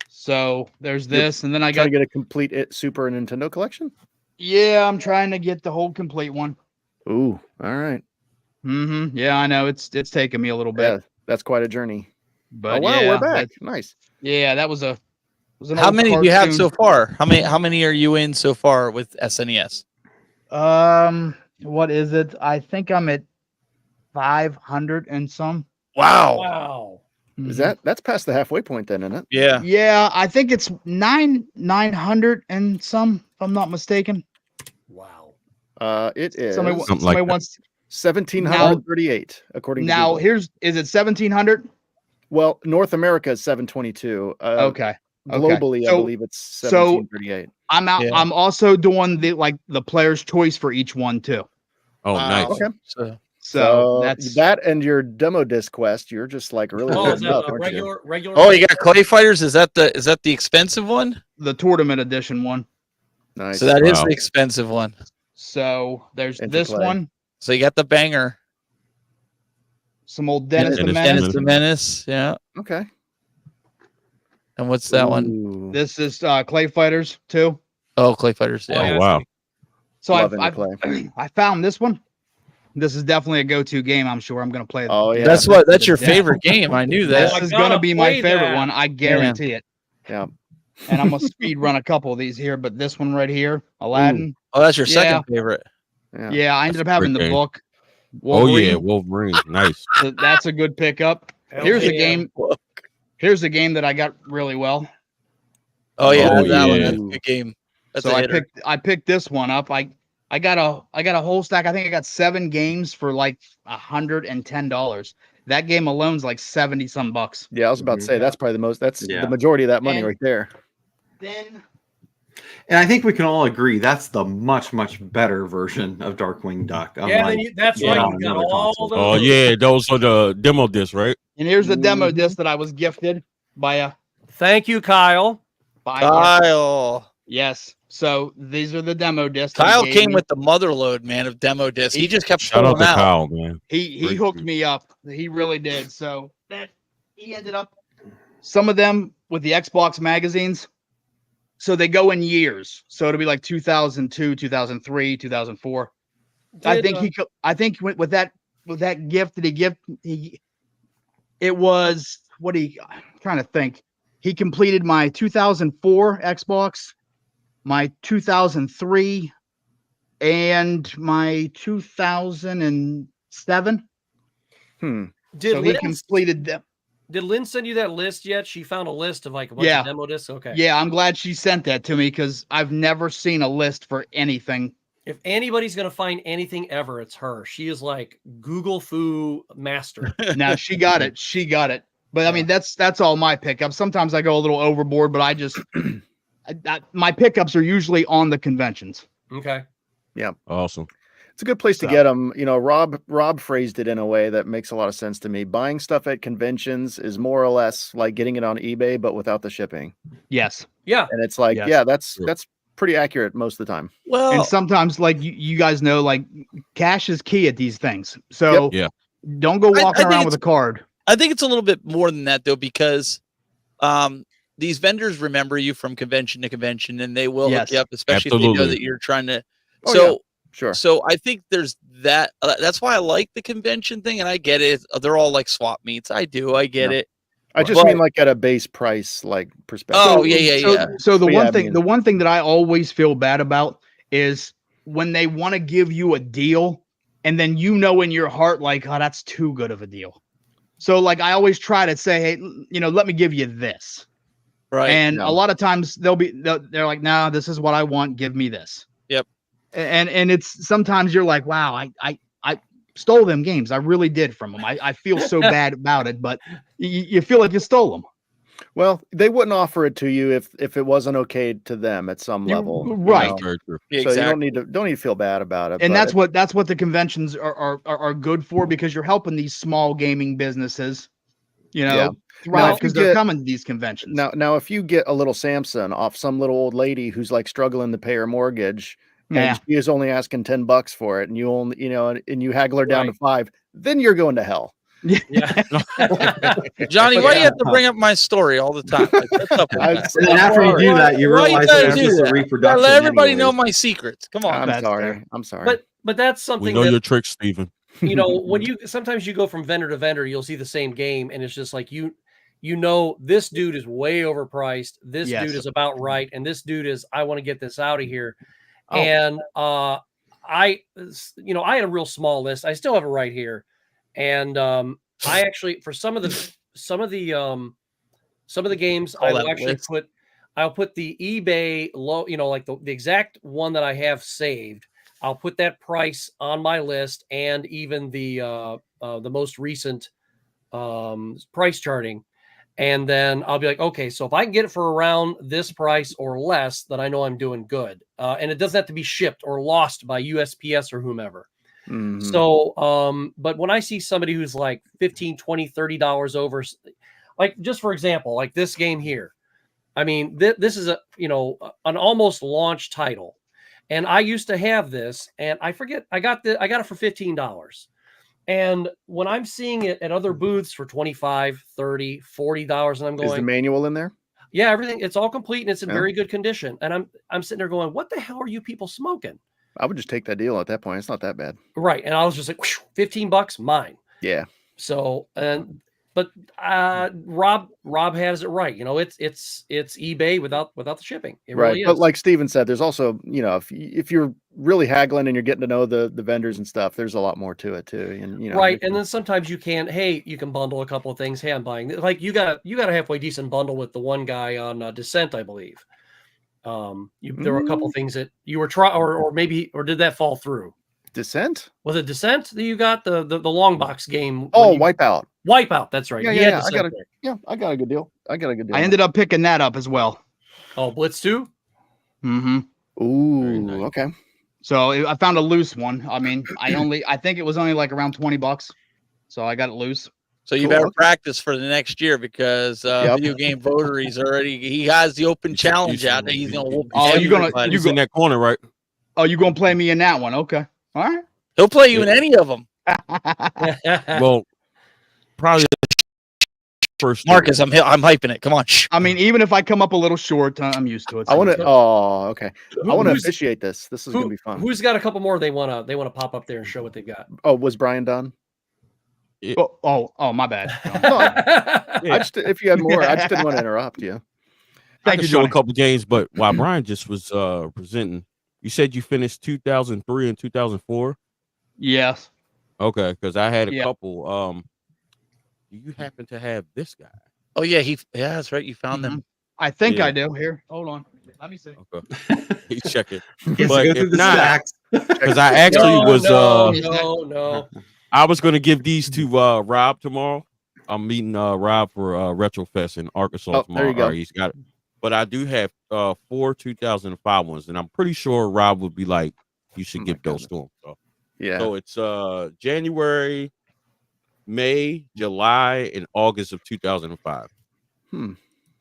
S5: So there's this, and then I got
S2: to get a complete Super Nintendo collection.
S5: Yeah, I'm trying to get the whole complete one.
S2: Ooh, all right.
S5: Yeah, I know it's taken me a little bit.
S2: Yeah, that's quite a journey.
S5: But
S2: we're back. Nice.
S5: Yeah, that was
S3: How many do you have so far? How many are you in so far with SNES?
S5: What is it? I think I'm at 500 and some.
S3: Wow.
S2: Is that's past the halfway point then, isn't it?
S3: Yeah.
S5: Yeah, I think it's 900 and some, if I'm not mistaken.
S1: Wow.
S2: It is
S5: somebody wants
S2: 1738 according to
S5: now.
S2: Google.
S5: Is it 1700?
S2: Well, North America is 722.
S5: Okay.
S2: Globally, I believe it's 1738.
S5: I'm out.
S3: Yeah.
S5: I'm also doing the player's choice for each one too.
S4: Oh, nice.
S2: Okay.
S5: So that's
S2: that and your demo disc quest. You're just like really
S1: Oh, is
S2: building
S1: that
S2: up,
S1: a
S2: aren't you?
S1: regular?
S3: Oh, you got Clay Fighters? Is that the expensive one?
S5: the tournament edition one.
S2: Nice.
S3: So that is
S4: Wow.
S3: the expensive one.
S5: So there's
S2: Into
S5: this
S2: Clay.
S5: one.
S3: So you got the banger.
S5: Some old Dennis the
S4: Dennis
S5: Menace.
S3: Dennis the Menace. Yeah.
S2: Okay.
S3: And what's that one?
S2: Ooh.
S5: This is Clay Fighters too.
S3: Oh, Clay Fighters.
S1: Oh,
S3: Yeah.
S1: yeah.
S4: Oh, wow.
S5: So
S2: Loving the
S5: I've
S2: Clay.
S5: I found this one. This is definitely a go-to game. I'm sure I'm going to play.
S2: Oh yeah.
S3: That's your
S5: Yeah.
S3: favorite game. I knew
S5: This
S3: that.
S5: is
S1: I
S5: going to
S1: gotta
S5: be my
S1: play
S5: favorite
S1: that.
S5: one. I guarantee it.
S2: Yeah.
S5: And I'm going to speed run a couple of these here, but this one right here, Aladdin.
S3: Oh, that's your
S5: Yeah.
S3: second favorite.
S2: Yeah.
S5: Yeah, I ended up having the
S4: great game.
S5: book.
S4: Oh yeah,
S5: Wolverine.
S4: Wolverine. Nice.
S5: So that's a good pickup. Here's a
S1: LJM.
S5: game. Here's a game that I got really well.
S3: Oh yeah,
S4: Oh,
S3: that one.
S4: yeah.
S3: That's a good game. That's
S5: So
S3: a
S5: I
S3: hitter.
S5: picked this one up. I got a whole stack. I think I got 7 games for like $110. That game alone's like 70 some bucks.
S2: Yeah, I was about to say that's probably the most. That's
S6: Yeah.
S2: the majority of that money
S5: And-
S2: right there.
S5: Then
S6: And I think we can all agree that's the much better version of Darkwing Duck.
S1: Yeah, then that's right.
S6: on
S1: You got
S6: another
S1: all
S6: console.
S1: those.
S4: Oh yeah, those are the demo discs, right?
S5: and here's the demo
S2: Mhm.
S5: disc that I was gifted by a
S1: Thank you, Kyle.
S3: Kyle.
S5: yes. So these are the demo discs. that he
S3: Kyle
S5: gave
S3: came
S5: me.
S3: with the motherload, man, of demo discs. He just kept
S4: Shout out
S3: pulling
S4: to
S3: out.
S4: Kyle, man.
S5: He
S4: Great
S5: hooked
S4: dude.
S5: me up. He really did. So that he ended up some of them with the Xbox magazines. So they go in years. So it'll be like 2002, 2003, 2004. I
S1: Did,
S5: think with that gift that he gave it was I'm trying to think. He completed my 2004 Xbox, my 2003, and my 2007.
S1: did
S5: So he
S1: Lynn,
S5: completed them.
S1: did Lynn send you that list yet? She found a list of like a bunch
S5: Yeah.
S1: of demo discs. Okay.
S5: Yeah, I'm glad she sent that to me because I've never seen a list for anything.
S1: If anybody's gonna find anything ever, it's her. She is like Google Foo master.
S5: Now she got it. She got it. But I mean, that's all my pickups. Sometimes I go a little overboard, but I just my pickups are usually on the conventions.
S1: Okay.
S4: Awesome.
S2: It's a good place to
S5: So-
S2: get them. You know, Rob phrased it in a way that makes a lot of sense to me. Buying stuff at conventions is more or less like getting it on eBay, but without the shipping.
S5: Yes.
S1: Yeah.
S2: And it's like,
S5: Yes.
S2: yeah, that's
S4: Sure.
S2: pretty accurate most of the time.
S3: Well,
S5: And sometimes, like you guys know, like cash is key at these things. So
S4: Yep. Yeah.
S5: don't go
S3: I
S5: walking
S3: think
S5: around with a
S3: it's-
S5: card.
S3: I think it's a little bit more than that though, because these vendors remember you from convention to convention, and they will hook
S5: Yes.
S3: you up, especially if they know
S4: Absolutely.
S3: that you're trying to.
S2: Oh,
S3: So,
S2: Sure.
S3: so I think there's that. That's why I like the convention thing, and I get it. They're all like swap meets. I do. I get
S2: Yeah.
S3: it.
S2: I just
S3: But-
S2: mean like at a base price, like perspective.
S3: Oh yeah.
S5: So the
S2: But
S5: one
S2: yeah, I
S5: thing,
S2: mean-
S5: the one thing that I always feel bad about is when they want to give you a deal, and then you know in your heart, like, oh, that's too good of a deal. So like I always try to say, hey, let me give you this.
S3: Right.
S5: And
S2: Yeah.
S5: a lot of times they're like, no, this is what I want. Give me this.
S3: Yep.
S5: And it's sometimes you're like, wow, I stole them games. I really did from them. I feel so bad about it, but you feel like you stole them.
S2: Well, they wouldn't offer it to you if it wasn't okay to them at some level. you
S5: right.
S2: know?
S4: Very true.
S3: Yeah,
S2: So you don't need to feel bad about it.
S5: And
S2: but
S5: that's what the conventions are good for, because you're helping these small gaming businesses,
S2: Yeah.
S5: thrive
S2: Now, if you
S5: because they're
S2: get-
S5: coming to these conventions.
S2: now if you get a little Samson off some little old lady who's like struggling to pay her mortgage,
S5: Yeah.
S2: and she is only asking $10 for it, and you only and you haggle her down to $5, then you're going to hell.
S1: Yeah.
S3: Johnny, why do you
S2: Yeah.
S3: have to bring up my story all the time? Like, what's up with
S2: I-
S3: that?
S6: And then after you do that, you
S3: Why
S6: realize
S3: gotta
S6: that
S3: do
S6: it's just a
S3: that? You gotta
S6: reproduction.
S3: let everybody know
S6: anyways.
S3: my secrets. Come on.
S2: I'm
S5: that's
S2: sorry.
S5: fair.
S2: I'm sorry.
S1: But that's
S4: We
S1: something
S4: know
S1: that
S4: your tricks, Steven.
S1: when you sometimes you go from vendor to vendor, you'll see the same game, and it's just like you know this dude is way overpriced, this
S5: Yes.
S1: dude is about right, and this dude is I want to get this out of here.
S5: Oh.
S1: And I had a real small list. I still have it right here. And I actually for some of the games
S3: Call
S1: I will
S3: that
S1: actually
S3: list.
S1: I'll put the eBay low, like the exact one that I have saved. I'll put that price on my list, and even the most recent price charting. And then I'll be like, okay, so if I can get it for around this price or less, then I know I'm doing good. And it doesn't have to be shipped or lost by USPS or whomever. So, but when I see somebody who's like $15, $20, $30 over, like just for example, like this game here, I mean, this is an almost launch title. And I used to have this, and I forget, I got it for $15. And when I'm seeing it at other booths for $25, $30, $40, and I'm going,
S2: is the manual in there?
S1: Yeah, everything, it's all complete and it's in very good condition. And I'm sitting there going, what the hell are you people smoking?
S2: I would just take that deal at that point. It's not that bad.
S1: Right. And I was just like, $15, mine.
S2: Yeah.
S1: So, but Rob has it right. It's eBay without the shipping. It
S2: right.
S1: Really is.
S2: But like Steven said, there's also, if you're really haggling and you're getting to know the vendors and stuff, there's a lot more to it too. And
S1: right. And then sometimes you can bundle a couple of things. Hey, I'm buying this. Like you got a halfway decent bundle with the one guy on Descent, I believe. There were a couple of things that you were trying, or did that fall through?
S2: Descent?
S1: Was it Descent that you got the long box game?
S2: Oh, Wipeout.
S1: Wipeout. That's right.
S2: Yeah. I got a good deal. I
S5: ended up picking that up as well.
S1: Oh, Blitz 2?
S5: Mm-hmm.
S2: Ooh, nice. Okay.
S5: So I found a loose one. I mean, I think it was only like around $20. So I got it loose.
S3: So you better practice for the next year because Video Game Votaries he has the open challenge out there. He's gonna whoop.
S5: Oh,
S4: you're in that corner, right?
S5: Oh, you're gonna play me in that one? Okay, all right.
S3: He'll play you in any of them.
S4: Well, probably first.
S3: Marcus, I'm hyping it. Come on.
S5: I mean, even if I come up a little short, I'm used to it.
S2: I want to. Oh, okay. I want to officiate this. This is gonna be fun.
S1: Who's got a couple more they want to pop up there and show what they've got?
S2: Oh, was Brian done?
S5: Oh, my bad.
S2: No, I just, if you had more, I just didn't want to interrupt you.
S4: I can show a couple games, but while Brian just was presenting, you said you finished 2003 and 2004.
S5: Yes.
S4: Okay, because I had a couple. Do you happen to have this guy?
S3: Oh yeah, that's right. You found them.
S5: I think I do. Here, hold on. Let me see.
S4: Okay. He's checking.
S6: But if not,
S4: because I actually was
S1: no.
S4: I was going to give these to Rob tomorrow. I'm meeting Rob for Retrofest in Arkansas tomorrow.
S2: There you go.
S4: He's got it. But I do have 4 2005 ones, and I'm pretty sure Rob would be like, you should give those to him. So,
S2: yeah.
S4: So it's January, May, July, and August of 2005.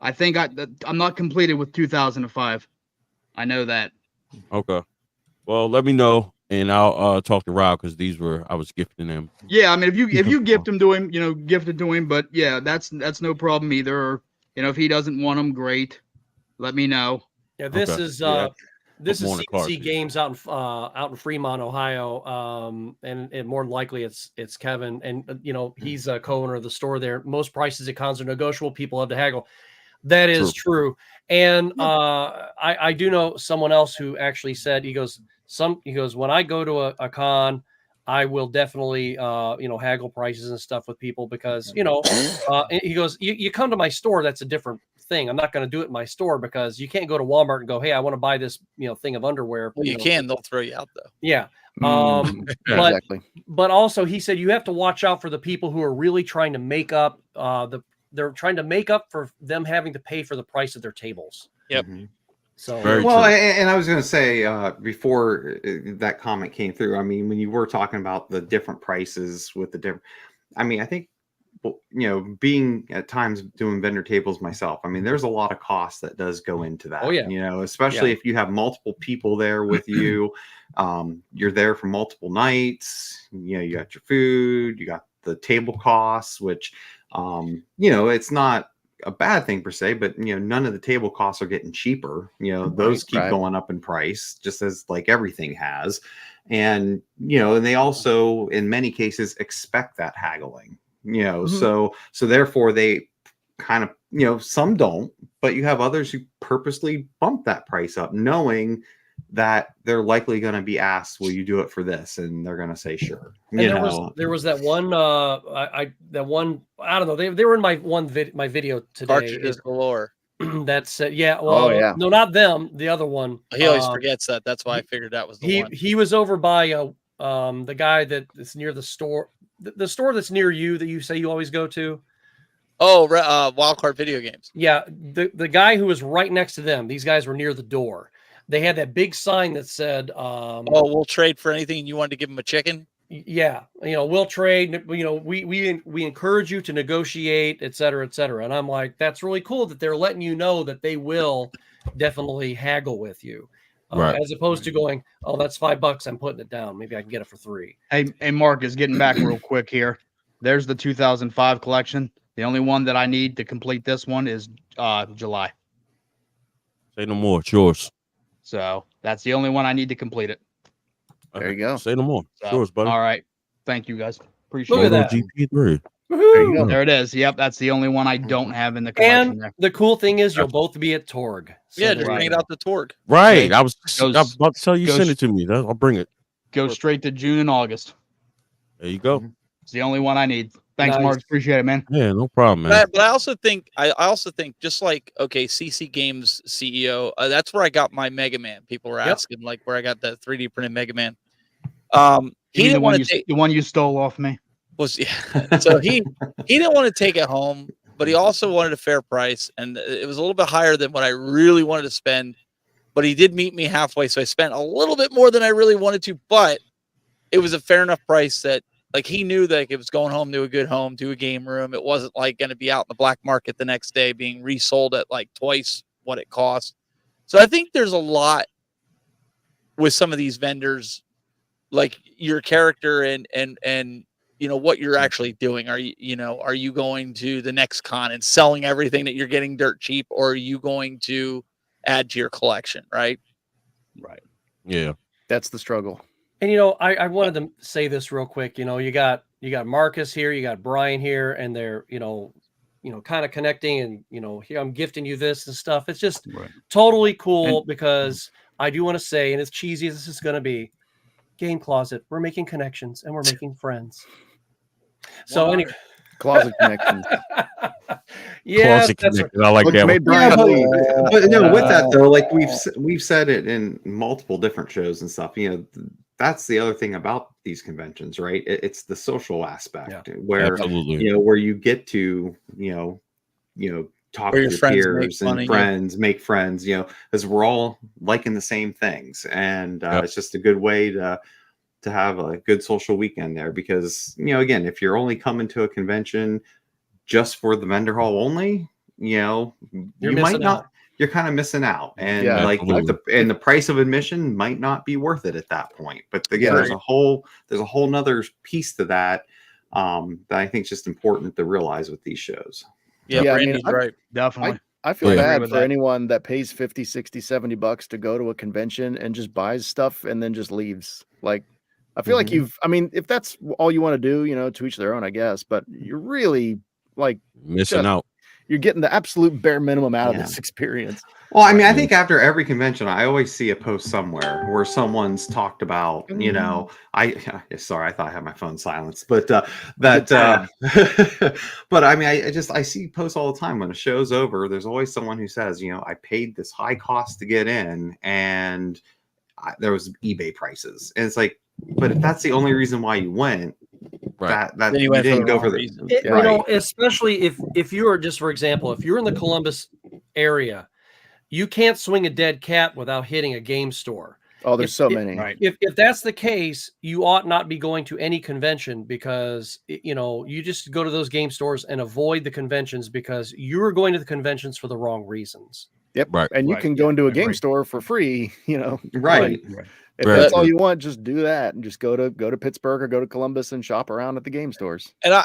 S5: I think I'm not completed with 2005. I know that.
S4: Okay. Well, let me know. And I'll talk to Rob because I was gifting them.
S5: Yeah, I mean, if you gift them to him, gift it to him. But yeah, that's no problem either. Or if he doesn't want them, great. Let me know.
S1: Yeah, this is CC Games out in Fremont, Ohio. And more than likely it's Kevin, and he's a co-owner of the store there. Most prices at cons are negotiable. People have to haggle. That is true. And I do know someone else who actually said he goes, when I go to a con, I will definitely haggle prices and stuff with people because he goes, you come to my store, that's a different thing. I'm not going to do it in my store because you can't go to Walmart and go, hey, I want to buy this thing of underwear.
S3: Well, you can, they'll throw you out though.
S1: Yeah.
S2: Exactly.
S1: But also he said you have to watch out for the people who are really trying to make up they're trying to make up for them having to pay for the price of their tables.
S3: Yep.
S1: So
S6: and I was going to say before that comment came through, I mean, when you were talking about the different prices with the different, I mean, I think, being at times doing vendor tables myself, I mean, there's a lot of cost that does go into that.
S1: Oh yeah.
S6: Especially if you have multiple people there with you, you're there for multiple nights, you got your food, you got the table costs, which, it's not a bad thing per se, but none of the table costs are getting cheaper. Those keep going up in price, just as like everything has. And and they also in many cases expect that haggling. So therefore they kind of some don't, but you have others who purposely bump that price up, knowing that they're likely going to be asked, will you do it for this? And they're going to say, sure.
S1: There was that one, I don't know. They were in my video today.
S3: Cartridges galore.
S1: That said, no, not them. The other one.
S3: He always forgets that. That's why I figured that was the one.
S1: He was over by the guy that's near the store, the store that's near you that you say you always go to.
S3: Oh, Wildcard Video Games.
S1: Yeah, the guy who was right next to them. These guys were near the door. They had that big sign that said,
S3: "Oh, we'll trade for anything." And you wanted to give him a chicken?
S1: Yeah, we'll trade. We encourage you to negotiate, et cetera, et cetera. And I'm like, that's really cool that they're letting you know that they will definitely haggle with you,
S4: Right.
S1: as opposed to going, oh, that's $5. I'm putting it down. Maybe I can get it for $3.
S5: Hey, Mark is getting back real quick here. There's the 2005 collection. The only one that I need to complete this one is July.
S4: Say no more. It's yours.
S5: So that's the only one I need to complete it.
S2: There you go.
S4: Say no more.
S5: So,
S4: It's yours, buddy.
S5: all right. Thank you guys. Appreciate
S1: Look at
S5: it.
S1: that.
S4: GP3.
S2: There you go.
S5: There it is. Yep, that's the only one I don't have in the collection.
S1: And
S5: There.
S1: the cool thing is you'll both be at Torg. So
S3: Yeah,
S1: there
S3: just
S1: you
S3: bring it
S1: go.
S3: out the Torg.
S4: Right.
S5: Okay.
S4: I was about to tell you, send it to me. I'll bring it.
S5: Go straight to June and August.
S4: There you go.
S5: It's the only one I need. Thanks,
S1: Nice.
S5: Mark. Appreciate it, man.
S4: Yeah, no problem, man.
S3: But I also think just like CC Games CEO, that's where I got my Mega Man. People were asking like where I got that 3D printed Mega Man. He didn't want to take
S5: the one you stole off me.
S3: So he didn't want to take it home, but he also wanted a fair price, and it was a little bit higher than what I really wanted to spend. But he did meet me halfway, so I spent a little bit more than I really wanted to, but it was a fair enough price that like he knew that it was going home to a good home, to a game room. It wasn't like going to be out in the black market the next day being resold at like twice what it cost. So I think there's a lot with some of these vendors, like your character and what you're actually doing. Are you going to the next con and selling everything that you're getting dirt cheap, or are you going to add to your collection? Right.
S4: Yeah.
S2: That's the struggle.
S1: And I wanted to say this real quick. You got Marcus here, you got Brian here, and they're kind of connecting, and here I'm gifting you this and stuff. It's just totally cool because I do want to say, and as cheesy as this is going to be, Game Closet, we're making connections and we're making friends. So anyway,
S2: closet connections.
S1: Yeah,
S4: Closet connected. I like that.
S2: Made Brian
S6: but no, with that though, like we've said it in multiple different shows and stuff. That's the other thing about these conventions, right? It's the social aspect where
S4: Absolutely.
S6: where you get to talk to your peers and friends, make friends, because we're all liking the same things, and it's just a good way to have a good social weekend there. Because again, if you're only coming to a convention just for the vendor hall only, you might not. You're kind of missing out, and the price of admission might not be worth it at that point. But again, there's a whole nother piece to that that I think is just important to realize with these shows.
S3: Yeah, Brandy's right.
S5: Definitely.
S2: I feel bad for anyone that pays $50, $60, $70 to go to a convention and just buys stuff and then just leaves. Like, I feel like if that's all you want to do, to each their own, I guess, but you're really like
S4: missing out.
S2: You're getting the absolute bare minimum out of this experience.
S6: Well, I mean, I think after every convention, I always see a post somewhere where someone's talked about, I thought I had my phone silenced, but but I mean, I see posts all the time when a show's over. There's always someone who says, I paid this high cost to get in, and there was eBay prices, and it's like, but if that's the only reason why you went, that you didn't go for the reason.
S1: Especially if you're just, for example, if you're in the Columbus area, you can't swing a dead cat without hitting a game store.
S2: Oh, there's so many.
S1: Right. If that's the case, you ought not be going to any convention, because you just go to those game stores and avoid the conventions, because you're going to the conventions for the wrong reasons.
S2: Yep. Right. And you can go into a game store for free,
S6: Right.
S2: If that's all you want, just do that and just go to Pittsburgh or go to Columbus and shop around at the game stores.
S3: And I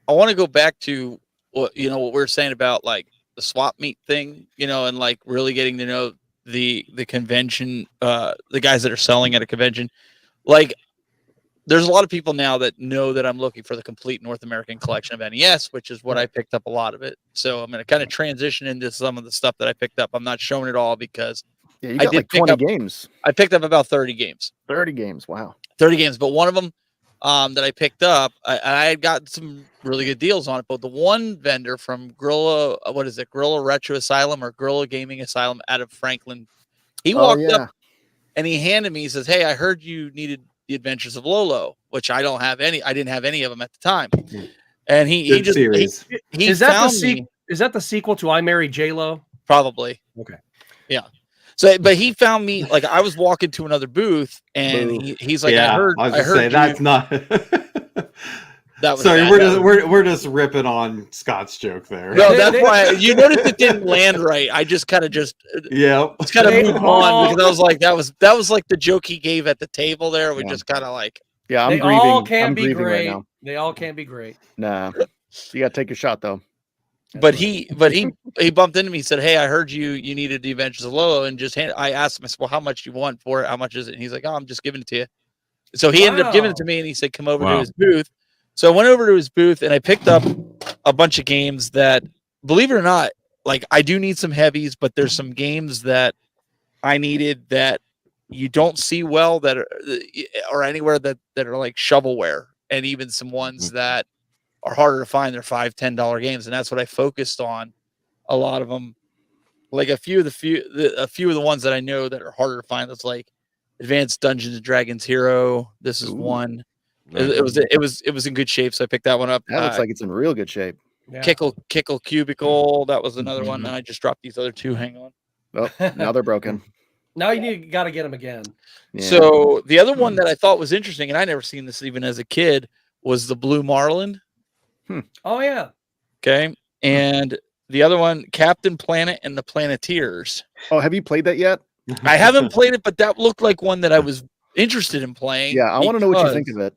S3: want to go back to what we were saying about like the swap meet thing, and like really getting to know the convention, the guys that are selling at a convention. Like, there's a lot of people now that know that I'm looking for the complete North American collection of NES, which is what I picked up a lot of it. So I'm going to kind of transition into some of the stuff that I picked up. I'm not showing it all because
S2: you got like 20 games.
S3: I picked up about 30 games.
S2: 30 games. Wow.
S3: 30 games. But one of them that I picked up, I had got some really good deals on it. But the one vendor from Gorilla Retro Asylum or Gorilla Gaming Asylum out of Franklin, he walked up and he handed me, he says, "Hey, I heard you needed The Adventures of Lolo," which I don't have any. I didn't have any of them at the time. And he just
S6: series.
S3: he
S1: Is that
S3: found me.
S1: Is that the sequel to I Married J-Lo?
S3: Probably.
S1: Okay.
S3: Yeah. So, but he found me, like, I was walking to another booth, and he's like,
S6: yeah,
S3: I
S6: was
S3: heard
S6: say, that's not.
S3: That was
S6: sorry.
S3: bad.
S6: We're just ripping on Scott's joke there.
S3: No, that's why you noticed it didn't land right. I just kind of moved on because I was like, that was like the joke he gave at the table there. We just kind of like,
S2: yeah,
S1: I'm grieving. All can't be great. Right now. They all can't be great.
S2: Nah, you got to take a shot though.
S3: But he bumped into me and said, "Hey, I heard you needed the Adventures of Lolo," and I asked him, I said, "Well, how much do you want for it? How much is it?" And he's like, "Oh, I'm just giving it to you." So he ended up giving it to me, and he said, "Come over to his booth." So I went over to his booth, and I picked up a bunch of games that, believe it or not, like, I do need some heavies, but there's some games that I needed that you don't see well that are, or anywhere that are like shovelware, and even some ones that are harder to find. They're $5-10 games, and that's what I focused on. A lot of them, like a few of the ones that I know that are harder to find. That's like Advanced Dungeons and Dragons Hero. This is one. It was in good shape, so I picked that one up.
S2: That looks like it's in real good shape.
S1: Yeah.
S3: Kickle Cubicle. That was another one. And I just dropped these other two. Hang on.
S2: Oh, now they're broken.
S1: Now you got to get them again.
S2: Yeah.
S3: So the other one that I thought was interesting, and I never seen this even as a kid, was the Blue Marlin.
S1: Oh yeah.
S3: Okay. And the other one, Captain Planet and the Planeteers.
S2: Oh, have you played that yet?
S3: I haven't played it, but that looked like one that I was interested in playing.
S2: Yeah, I want to know what you think of it.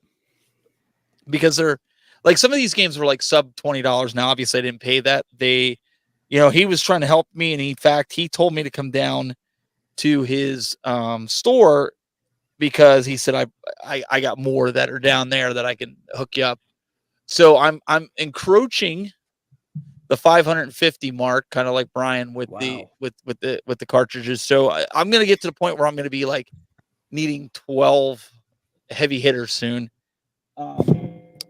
S3: Because they're like, some of these games were like sub $20. Now, obviously I didn't pay that. He was trying to help me. And in fact, he told me to come down to his store because he said, I got more that are down there that I can hook you up. So I'm encroaching the 550 mark, kind of like Brian with the cartridges. So I'm going to get to the point where I'm going to be like needing 12 heavy hitters soon.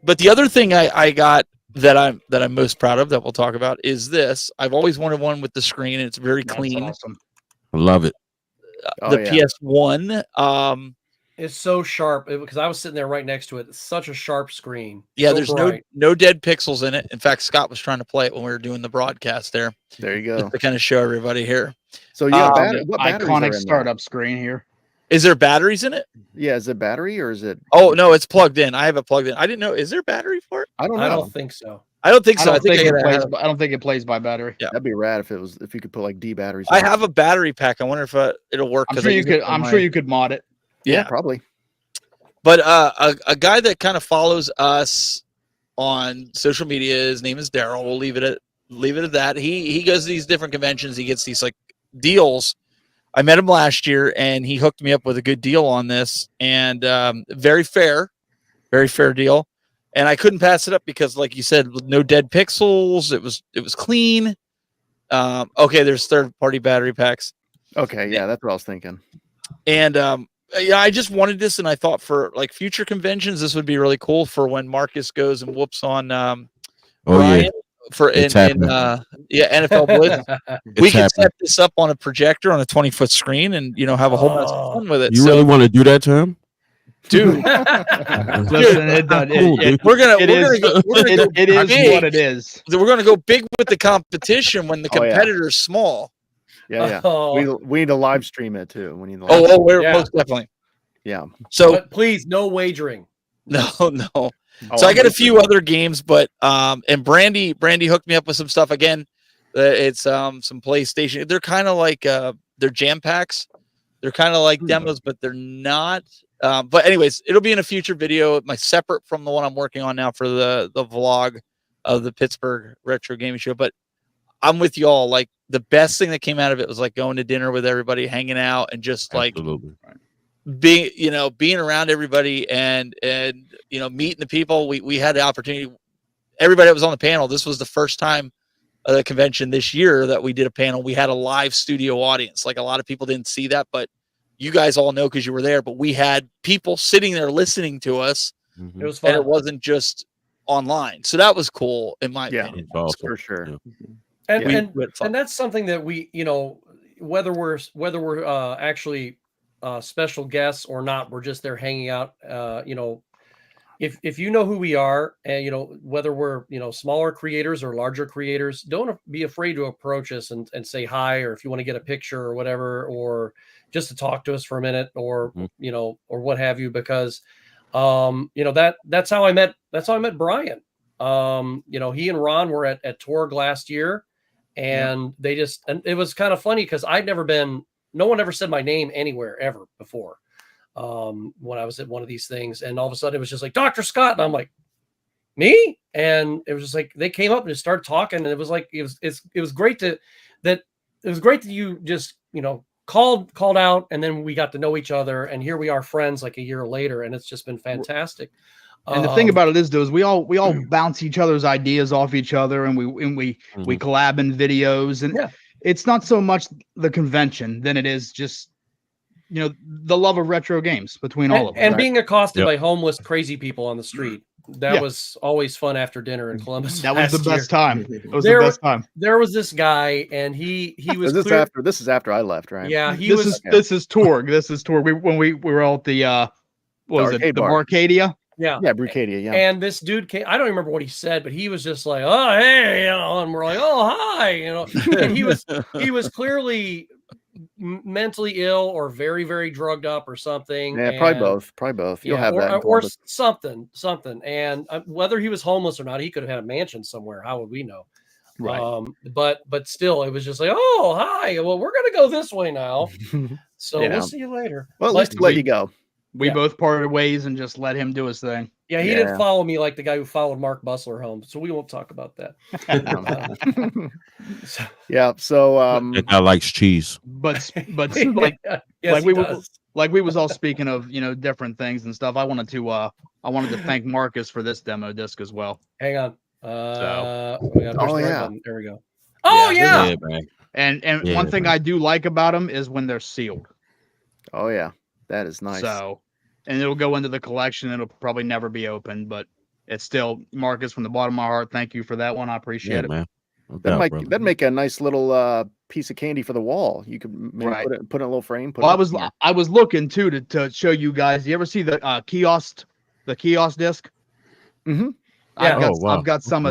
S3: But the other thing I got that I'm most proud of that we'll talk about is this. I've always wanted one with the screen, and it's very clean.
S5: Awesome.
S4: I love it.
S3: PS1.
S1: It's so sharp because I was sitting there right next to it. It's such a sharp screen.
S3: Yeah,
S1: so
S3: there's
S1: bright.
S3: no dead pixels in it. In fact, Scott was trying to play it when we were doing the broadcast there.
S2: There you go.
S3: Just to kind of show everybody here.
S2: So yeah,
S5: what iconic startup screen here.
S3: Is there batteries in it?
S2: Yeah, is it battery or is it?
S3: Oh no, it's plugged in. I have it plugged in. I didn't know. Is there battery for it?
S2: I don't know.
S1: I don't think so.
S3: I don't think so.
S5: I don't think it plays by battery.
S3: Yeah,
S2: that'd be rad if you could put like D batteries.
S3: I have a battery pack. I wonder if it'll work.
S5: I'm sure you could mod it.
S2: Yeah, probably.
S3: But a guy that kind of follows us on social media, his name is Daryl. We'll leave it at that. He goes to these different conventions. He gets these like deals. I met him last year, and he hooked me up with a good deal on this, and very fair deal. And I couldn't pass it up because, like you said, no dead pixels. It was clean. Okay, there's third-party battery packs.
S2: Okay, yeah, that's what I was thinking.
S3: And yeah, I just wanted this, and I thought for like future conventions, this would be really cool for when Marcus goes and whoops on Brian for NFL Blitz. We can set this up on a projector on a 20-foot screen, and have a whole bunch of fun with it.
S4: You really want to do that to him?
S3: Dude,
S5: listen, it is what it is.
S3: We're gonna go big with the competition when the competitor is small.
S2: Yeah. We need to live stream it too. We need to
S3: most definitely.
S2: Yeah.
S3: So
S1: but please, no wagering.
S3: No. So I got a few other games, but and Brandy hooked me up with some stuff again. It's some PlayStation. They're kind of like they're jam packs. They're kind of like demos, but they're not. But anyways, it'll be in a future video, separate from the one I'm working on now for the vlog of the Pittsburgh Retro Gaming Show. But I'm with y'all. Like, the best thing that came out of it was like going to dinner with everybody, hanging out, and just like being around everybody and meeting the people. We had the opportunity. Everybody that was on the panel, this was the first time at the convention this year that we did a panel. We had a live studio audience. Like, a lot of people didn't see that, but you guys all know because you were there. But we had people sitting there listening to us.
S1: It was fun.
S3: And it wasn't just online. So that was cool in my opinion.
S2: For sure.
S1: Yeah. And that's something that we, whether we're actually special guests or not, we're just there hanging out, if you know who we are, and you know whether we're smaller creators or larger creators, don't be afraid to approach us and say hi, or if you want to get a picture or whatever, or just to talk to us for a minute, or or what have you, because that's how I met Brian. He and Ron were at Torg last year, and and it was kind of funny because no one ever said my name anywhere ever before. When I was at one of these things, and all of a sudden it was just like Dr. Scott, and I'm like, me? And it was just like they came up and just started talking, and it was like it was great that you just called out, and then we got to know each other, and here we are friends like a year later, and it's just been fantastic.
S5: And the thing about it is, though, is we all bounce each other's ideas off each other, and we collab in videos, and it's not so much the convention than it is just the love of retro games between all of us.
S1: And being accosted by homeless, crazy people on the street. That was always fun after dinner in Columbus.
S5: That was the best time. It was the best time.
S1: There was this guy, and he was
S2: this is after I left, right?
S1: Yeah,
S5: this is Torg. This is Torg. When we were all at the the Barcadia?
S2: Yeah, Brucadia, yeah.
S1: And this dude came, I don't remember what he said, but he was just like, oh, hey, and we're like, oh, hi, and he was clearly mentally ill or very, very drugged up or something.
S2: Yeah, probably both. You'll have that.
S1: Or something. And whether he was homeless or not, he could have had a mansion somewhere. How would we know?
S2: Right.
S1: But still, it was just like, oh, hi. Well, we're going to go this way now. So we'll see you later.
S2: Well, at least let you go.
S5: We both parted ways and just let him do his thing.
S1: Yeah, he didn't follow me like the guy who followed Mark Bustler home, so we won't talk about that.
S2: So
S4: that guy likes cheese.
S5: But we was all speaking of different things and stuff. I wanted to thank Marcus for this demo disc as well.
S1: Hang on.
S5: There
S1: we go. Oh yeah.
S5: And one thing I do like about them is when they're sealed.
S2: Oh yeah, that is nice.
S5: So, and it'll go into the collection. It'll probably never be opened, but it's still, Marcus, from the bottom of my heart, thank you for that one. I appreciate it,
S4: man.
S2: That'd make a nice little piece of candy for the wall. You could maybe put in a little frame.
S5: I was looking too to show you guys. You ever see the kiosk disc?
S2: Mm-hmm.
S5: Yeah, I've got some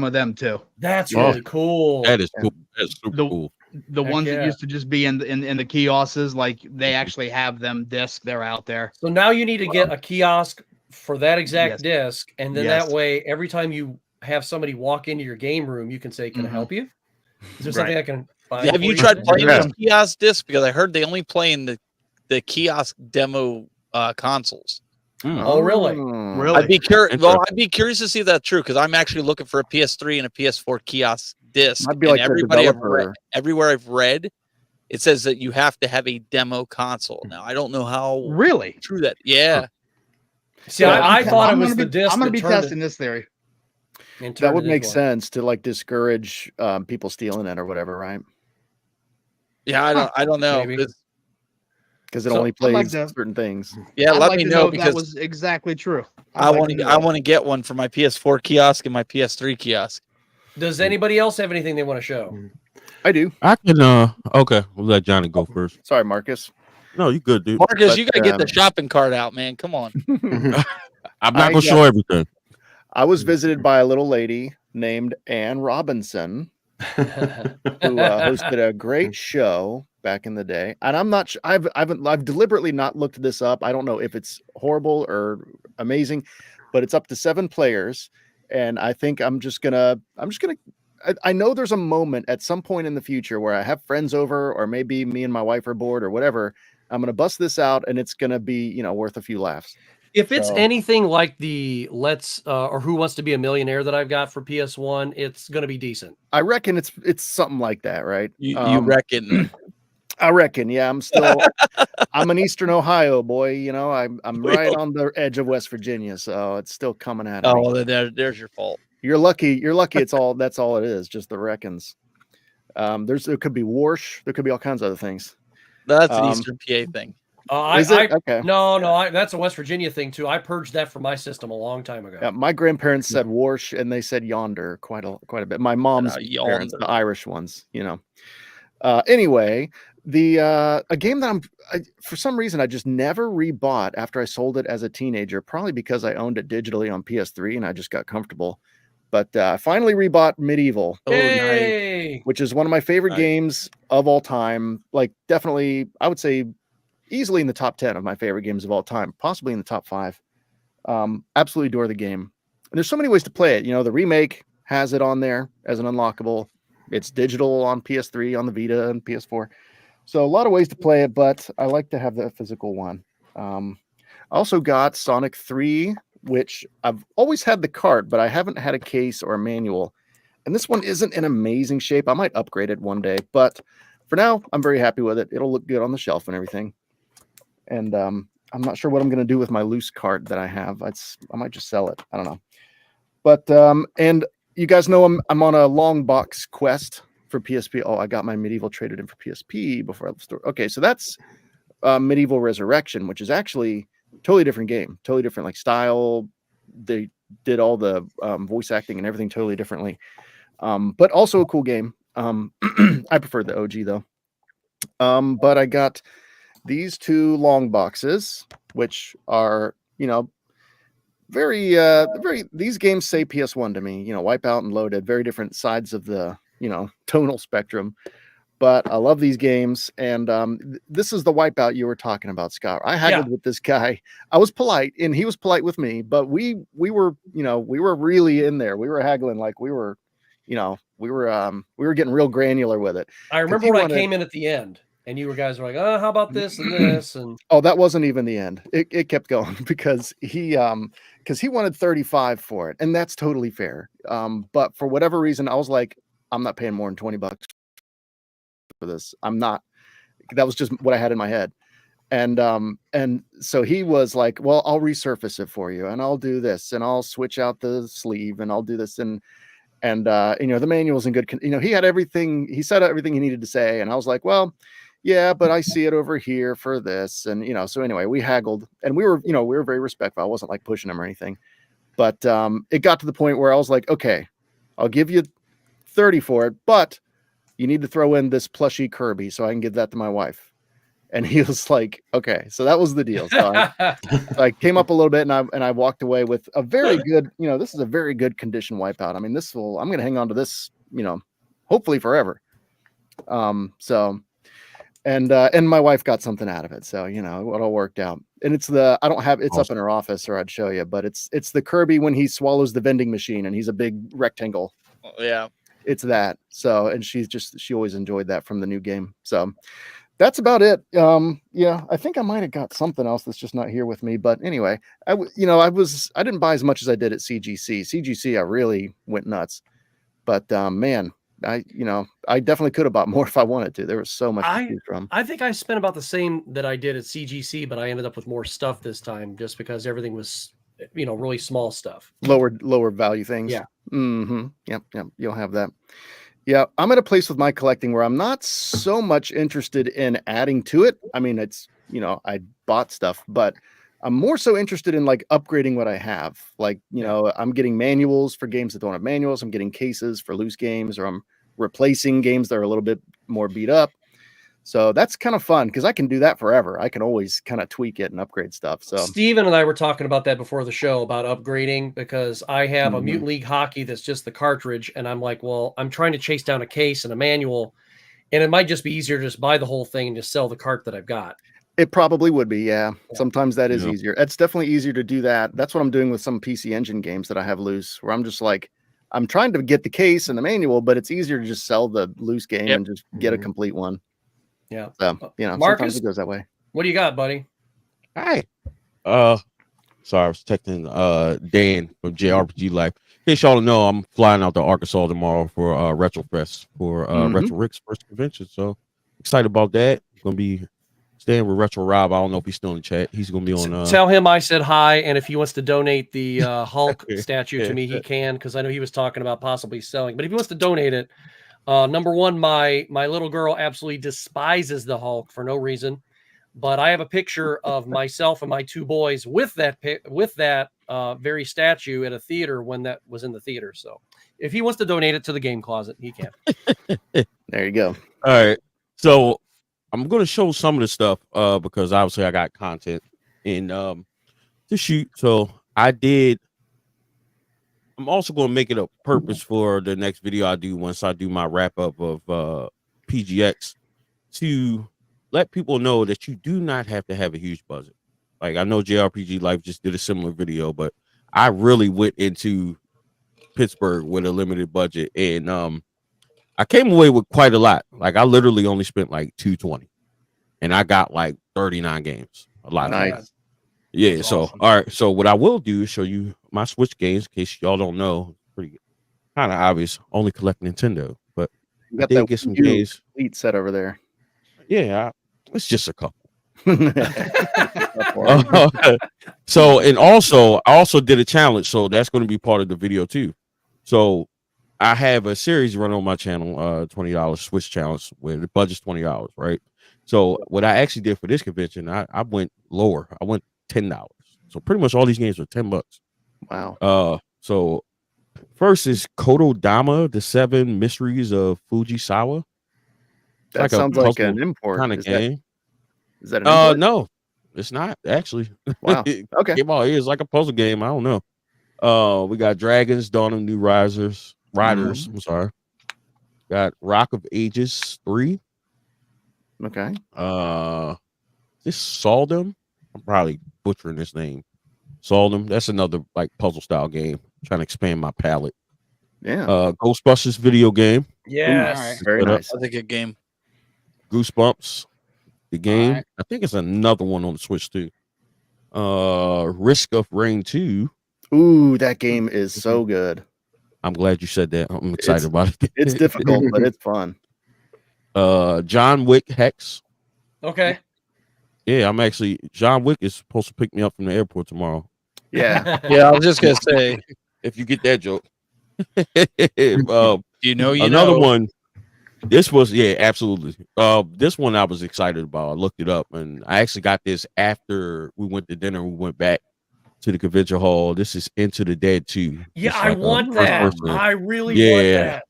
S5: of them too.
S1: That's really cool.
S4: That is cool. That's super cool.
S5: The ones that used to just be in the kiosks, like they actually have them disc. They're out there.
S1: So now you need to get a kiosk for that exact disc, and then that way, every time you have somebody walk into your game room, you can say, "Can I help you? Is there something I can find?"
S3: Have you tried playing the kiosk disc? Because I heard they only play in the kiosk demo consoles.
S1: Oh, really?
S5: Really?
S3: I'd be curious. Well, I'd be curious to see if that's true, because I'm actually looking for a PS3 and a PS4 kiosk disc.
S2: Might be like
S3: everywhere I've read, it says that you have to have a demo console. Now, I don't know how true that. Yeah.
S1: See, I thought it was the disc.
S5: I'm going to be testing this theory.
S2: That would make sense to like discourage people stealing it or whatever, right?
S3: Yeah, I don't know.
S2: Because it only plays certain things.
S3: Yeah, let me know, because
S5: that was exactly true.
S3: I want to get one for my PS4 kiosk and my PS3 kiosk.
S1: Does anybody else have anything they want to show?
S2: I do.
S4: I can. Okay, we'll let Johnny go first.
S2: Sorry, Marcus.
S4: No, you good, dude.
S3: Marcus, you gotta get the shopping cart out, man. Come on.
S4: I'm not gonna show everything.
S2: I was visited by a little lady named Ann Robinson, who hosted a great show back in the day. And I'm not. I've deliberately not looked this up. I don't know if it's horrible or amazing, but it's up to 7 players. And I think I'm just gonna. I know there's a moment at some point in the future where I have friends over, or maybe me and my wife are bored or whatever. I'm gonna bust this out, and it's gonna be worth a few laughs.
S1: If it's anything like the or Who Wants to Be a Millionaire that I've got for PS1, it's gonna be decent.
S2: I reckon it's something like that, right?
S3: You reckon?
S2: I reckon, yeah. I'm an Eastern Ohio boy, I'm right on the edge of West Virginia, so it's still coming at me.
S3: Oh, well, there's your fault.
S2: You're lucky. That's all it is, just the reckons. There could be Warsh, there could be all kinds of other things.
S3: That's an Eastern PA thing.
S2: Is it? Okay.
S1: No, that's a West Virginia thing too. I purged that from my system a long time ago.
S2: Yeah, my grandparents said Warsh, and they said yonder quite a bit. My mom's parents, the Irish ones, Anyway, a game that for some reason I just never rebought after I sold it as a teenager, probably because I owned it digitally on PS3 and I just got comfortable. But I finally rebought Medieval.
S1: Hey!
S2: Which is one of my favorite games of all time. Like, definitely, I would say easily in the top 10 of my favorite games of all time, possibly in the top 5. Absolutely adore the game. And there's so many ways to play it. You know, the remake has it on there as an unlockable. It's digital on PS3, on the Vita, and PS4. So a lot of ways to play it, but I like to have the physical one. I also got Sonic 3, which I've always had the cart, but I haven't had a case or a manual. And this one isn't in amazing shape. I might upgrade it one day, but for now, I'm very happy with it. It'll look good on the shelf and everything. And I'm not sure what I'm going to do with my loose cart that I have. I might just sell it. I don't know. But and you guys know I'm on a long box quest for PSP. Oh, I got my Medieval traded in for PSP before I left the store. Okay, so that's Medieval Resurrection, which is actually a totally different game, totally different like style. They did all the voice acting and everything totally differently, but also a cool game. I prefer the OG though. But I got these 2 long boxes, which are, you know, very these games say PS1 to me, you know, Wipeout and Loaded, very different sides of the, you know, tonal spectrum. But I love these games, and this is the Wipeout you were talking about, Scott. I haggled with this guy. I was polite, and he was polite with me, but we were, you know, we were really in there. We were haggling like we were, you know, we were getting real granular with it.
S1: I remember when I came in at the end. And you guys were like, "Oh, how about this and this?" And
S2: oh, that wasn't even the end. It kept going because he wanted 35 for it, and that's totally fair. But for whatever reason, I was like, I'm not paying more than $20 for this. I'm not. That was just what I had in my head. And so he was like, well, I'll resurface it for you, and I'll do this, and I'll switch out the sleeve, and I'll do this, and you know, the manual's in good. You know, he had everything. He said everything he needed to say, and I was like, well. Yeah, but I see it over here for this. And, you know, so anyway, we haggled and we were very respectful. I wasn't like pushing him or anything, but it got to the point where I was like, okay, I'll give you 30 for it, but you need to throw in this plushy Kirby so I can give that to my wife. And he was like, okay, so that was the deal. So I came up a little bit and I walked away with a very good, you know, this is a very good condition Wipeout. I mean, I'm going to hang on to this, you know, hopefully forever. And my wife got something out of it, so you know it all worked out. And it's I don't have it's up in her office, or I'd show you. But it's the Kirby when he swallows the vending machine, and he's a big rectangle.
S3: Yeah,
S2: it's that. So, and she always enjoyed that from the new game. So that's about it. Yeah, I think I might have got something else that's just not here with me. But anyway, I didn't buy as much as I did at CGC. CGC, I really went nuts. But man. I definitely could have bought more if I wanted to. There was so much to choose from.
S1: I think I spent about the same that I did at CGC, but I ended up with more stuff this time just because everything was, you know, really small stuff.
S2: Lower value things.
S1: Yeah.
S2: Mm-hmm. Yep. You'll have that. Yeah. I'm at a place with my collecting where I'm not so much interested in adding to it. I mean, it's, you know, I bought stuff, but I'm more so interested in like upgrading what I have. Like, you know, I'm getting manuals for games that don't have manuals. I'm getting cases for loose games, or I'm replacing games that are a little bit more beat up. So that's kind of fun because I can do that forever. I can always kind of tweak it and upgrade stuff. So
S1: Steven and I were talking about that before the show about upgrading, because I have a Mutant League Hockey that's just the cartridge. And I'm like, well, I'm trying to chase down a case and a manual, and it might just be easier to just buy the whole thing and just sell the cart that I've got.
S2: It probably would be, yeah. Sometimes that is easier. It's definitely easier to do that. That's what I'm doing with some PC Engine games that I have loose, where I'm just like, I'm trying to get the case and the manual, but it's easier to just sell the loose game and just get a complete one.
S1: Yeah.
S2: So, you know,
S1: Marcus,
S2: sometimes it goes that way.
S1: What do you got, buddy?
S4: Hi. Sorry, I was texting Dan from JRPG Life. In case y'all know, I'm flying out to Arkansas tomorrow for RetroFest for Retro Rick's first convention. So excited about that. Gonna be staying with Retro Rob. I don't know if he's still in the chat. He's gonna be on.
S1: Tell him I said hi, and if he wants to donate the Hulk statue to me, he can, because I know he was talking about possibly selling. But if he wants to donate it, number one, my little girl absolutely despises the Hulk for no reason. But I have a picture of myself and my 2 boys with that very statue at a theater when that was in the theater. So if he wants to donate it to the game closet, he can.
S2: There you go.
S4: All right. So I'm going to show some of the stuff because obviously I got content in to shoot. So I'm also going to make it a purpose for the next video I do once I do my wrap up of PGX to let people know that you do not have to have a huge budget. Like I know JRPG Life just did a similar video, but I really went into Pittsburgh with a limited budget, and I came away with quite a lot. Like I literally only spent like $220, and I got like 39 games. A lot.
S2: Nice.
S4: Yeah.
S1: That's
S4: so
S1: awesome.
S4: all right. So what I will do is show you my Switch games in case y'all don't know. Pretty kind of obvious. Only collect Nintendo, but
S2: You got
S4: I did
S2: that
S4: get some
S2: Wii U
S4: games.
S2: Elite set over there.
S4: Yeah, it's just a couple.
S2: That's
S4: So and also I also did a challenge, so that's going to be part of the video too. So I have a series running on my channel, $20 Switch challenge where the budget's $20, right? So what I actually did for this convention, I went lower. I went $10. So pretty much all these games are $10.
S2: Wow.
S4: So first is Kododama, the 7 Mysteries of Fujisawa.
S2: That
S4: like a
S2: sounds like
S4: puzzle
S2: an import.
S4: kind of game.
S2: Is that an import?
S4: No, it's not actually.
S2: Wow. Okay.
S4: Came out here. It's like a puzzle game. I don't know. We got Dragons, Dawn of New Riders. I'm sorry. Got Rock of Ages 3.
S2: Okay.
S4: This Saldom. I'm probably butchering this name. Saldom. That's another like puzzle style game. Trying to expand my palette.
S2: Yeah.
S4: Ghostbusters video game.
S1: Yes.
S5: All right.
S2: Very nice.
S3: That's a good game.
S4: Goosebumps. The game.
S5: right.
S4: I think it's another one on the Switch too. Risk of Rain 2.
S2: Ooh, that game is so good.
S4: I'm glad you said that. I'm excited about it.
S2: It's difficult, but it's fun.
S4: John Wick Hex.
S1: Okay.
S4: Yeah, I'm actually John Wick is supposed to pick me up from the airport tomorrow.
S2: Yeah.
S3: Yeah, I was just gonna say.
S4: If you get that joke.
S3: You know,
S4: Another one. This was absolutely. This one I was excited about. I looked it up and I actually got this after we went to dinner. We went back to the convention hall. This is Into the Dead 2.
S1: Yeah,
S4: It's
S1: I
S4: like a
S1: want
S4: first
S1: that.
S4: person.
S1: I really want
S4: Yeah.
S1: that.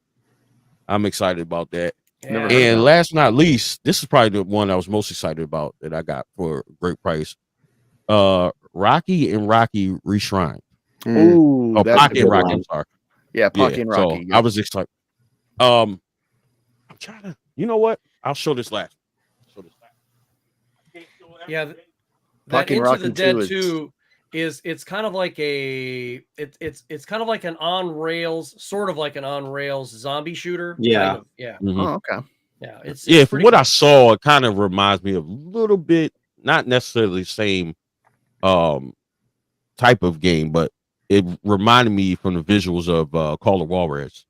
S4: I'm excited about that.
S1: Yeah.
S4: And last but not least, this is probably the one I was most excited about that I got for a great price. Rocky and Rocky Reshrine.
S2: Ooh,
S4: Oh,
S2: that's
S4: Pocky
S2: a
S4: and
S2: good
S4: Rocky.
S2: one.
S4: I'm sorry.
S2: Yeah, Pocky and Rocky.
S4: So
S2: yeah.
S4: I was excited. I'm trying to. You know what? I'll show this last.
S1: Yeah. That
S2: Pocky and
S1: Into
S2: Rocky
S1: the Dead
S2: 2
S1: 2 is it's kind of like it's kind of like an on rails, sort of like an on rails zombie shooter.
S6: Yeah.
S1: Kind of. Yeah.
S4: Mhm.
S2: Oh, okay.
S1: Yeah. It's
S4: From
S1: pretty
S4: what I
S1: cool.
S4: saw, it kind of reminds me of a little bit, not necessarily the same type of game, but it reminded me from the visuals of Call of Juarez.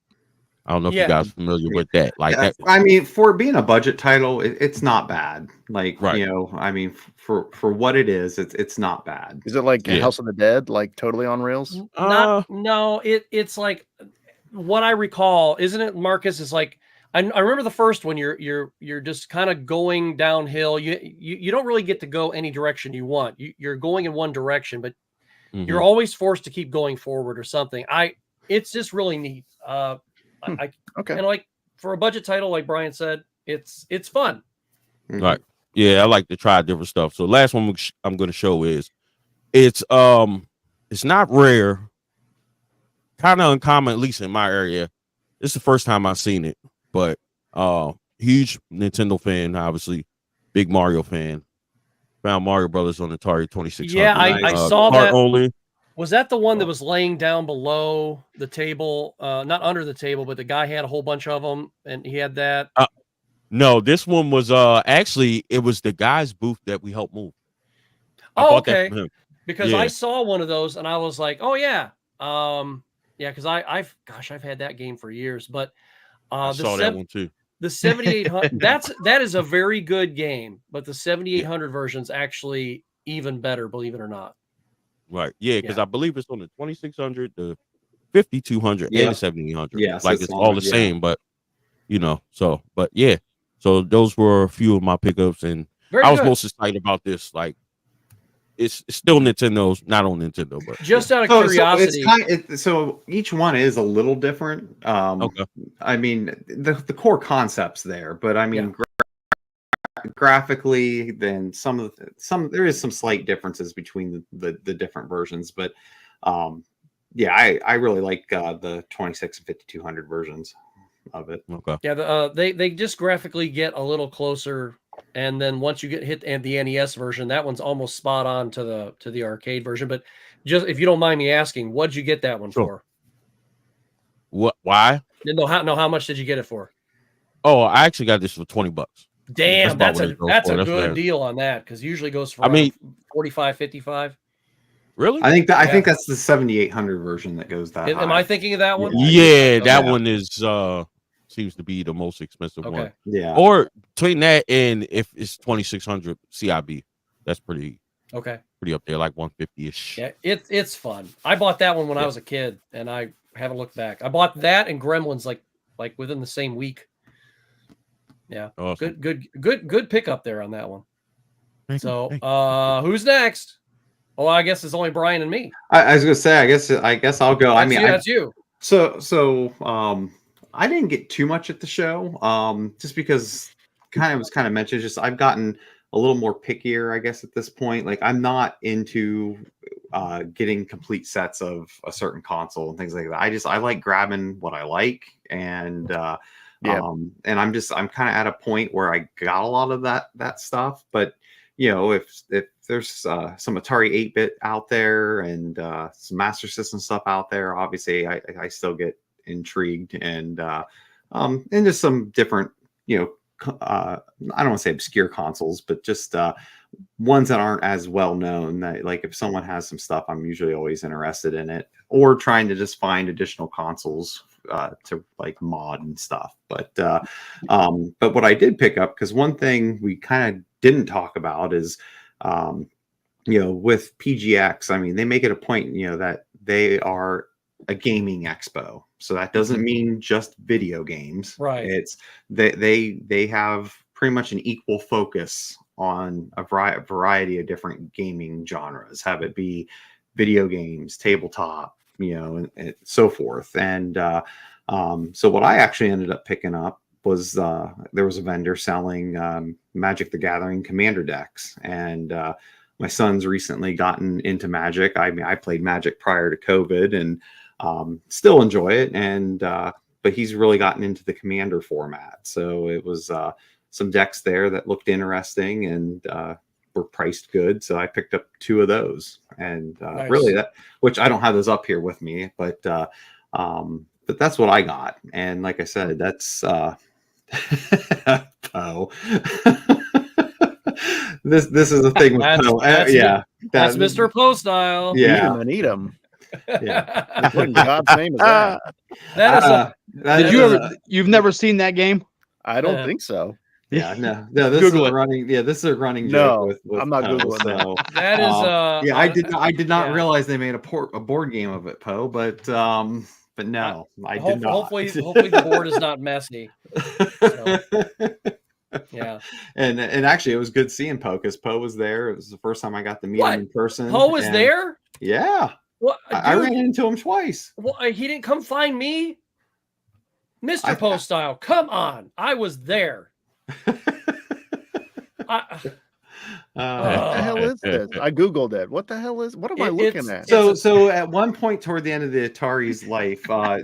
S4: I don't know if you guys are familiar with that. Like that.
S6: I mean, for being a budget title, it's not bad. Like,
S4: Right.
S6: you know, I mean, for what it is, it's not bad.
S2: Is it like
S4: Yeah.
S2: House of the Dead, like totally on rails?
S1: No, it's like what I recall, isn't it, Marcus? Is like I remember the first one. You're just kind of going downhill. You don't really get to go any direction you want. You're going in one direction, but you're always forced to keep going forward or something. It's just really neat.
S2: Okay.
S1: And like for a budget title, like Brian said, it's fun.
S4: Right. Yeah, I like to try different stuff. So last one I'm going to show is it's not rare, kind of uncommon, at least in my area. It's the first time I've seen it, but huge Nintendo fan, obviously, big Mario fan. Found Mario Brothers on Atari 2600.
S1: Yeah, I saw that.
S4: Only.
S1: Was that the one that was laying down below the table? Not under the table, but the guy had a whole bunch of them, and he had that.
S4: No, this one was actually it was the guy's booth that we helped move. I
S1: Oh,
S4: bought that
S1: okay.
S4: from him.
S1: Because
S4: Yeah.
S1: I saw one of those, and I was like, "Oh yeah, yeah." Because I've had that game for years, but
S4: I saw that one too.
S1: The 7800 that is a very good game, but the 7800 version's actually even better, believe it or not.
S4: Right. Yeah, because
S1: Yeah.
S4: I believe it's on the 2600, the 5200,
S6: Yeah.
S4: and the 7800.
S6: Yes,
S4: like
S6: it's
S4: it's all
S6: on,
S4: the
S6: yeah.
S4: same, but but yeah. So those were a few of my pickups, and
S1: Very
S4: I was
S1: good.
S4: most excited about this. Like it's still Nintendo's, not on Nintendo, but
S1: Just out of
S6: So
S1: curiosity,
S6: so each one is a little different.
S4: Okay.
S6: I mean, the core concept's there, but I mean, graphically, then some there is some slight differences between the different versions, but yeah, I really like the 26 and 5200 versions of it.
S4: Okay.
S1: Yeah, they just graphically get a little closer, and then once you hit the NES version, that one's almost spot on to the arcade version. But just if you don't mind me asking, what'd you get that one for?
S4: What? Why?
S1: How much did you get it for?
S4: Oh, I actually got this for $20.
S1: Damn, that's a good deal on that, because usually goes for 45, 55.
S4: Really?
S6: I think that's the 7800 version that goes that high.
S1: Am I thinking of that one?
S4: Yeah, that one is seems to be the most expensive one.
S6: Yeah.
S4: Or between that and if it's 2600 CIB, that's pretty up there, like 150-ish.
S1: Yeah, it's fun. I bought that one when I was a kid, and I haven't looked back. I bought that and Gremlins like within the same week. Yeah. Awesome. Good pickup there on that one. So who's next? Oh, I guess it's only Brian and me.
S6: I was gonna say, I guess I'll go.
S1: That's you.
S6: So I didn't get too much at the show, just because was mentioned. Just I've gotten a little more pickier, I guess, at this point. Like I'm not into getting complete sets of a certain console and things like that. I like grabbing what I like, and and I'm kind of at a point where I got a lot of that stuff, but if there's some Atari 8-bit out there and some Master System stuff out there, obviously I still get intrigued, and just some different, I don't want to say obscure consoles, but just ones that aren't as well known. That, like, if someone has some stuff, I'm usually always interested in it, or trying to just find additional consoles to like mod and stuff. But what I did pick up, because one thing we kind of didn't talk about is with PGX, I mean, they make it a point that they are a gaming expo, so that doesn't mean just video games,
S1: right?
S6: It's they have pretty much an equal focus on a variety of different gaming genres, have it be video games, tabletop, and so forth. And so what I actually ended up picking up was there was a vendor selling Magic the Gathering Commander decks, and my son's recently gotten into Magic. I mean, I played Magic prior to COVID, and still enjoy it, and but he's really gotten into the Commander format. So it was some decks there that looked interesting and were priced good, so I picked up 2 of those, and
S1: nice.
S6: Really, that, which I don't have those up here with me, but that's what I got. And like I said, that's Poe. This is a thing with Poe.
S1: That's Mr. Poe style.
S6: Yeah,
S2: eat him.
S6: Yeah.
S2: What in God's name is that?
S1: That is
S5: you've never seen that game?
S2: I don't think so.
S6: Yeah, no. This is a running. Yeah, this is a running joke. With
S2: I'm not
S6: Poe,
S2: googling
S6: that.
S1: That is.
S6: I did not realize they made a board game of it, Poe. But no, I did not.
S1: Hopefully the board is not messy. So. Yeah,
S6: and actually, it was good seeing Poe, because Poe was there. It was the first time I got to meet him in person.
S1: Poe was there?
S6: Yeah.
S1: What?
S6: I ran into him twice.
S1: Well, he didn't come find me, Mr. Poe style. Come on, I was there.
S2: What the hell is this? I googled it. What the hell is? What am I looking at?
S6: So at one point toward the end of the Atari's life,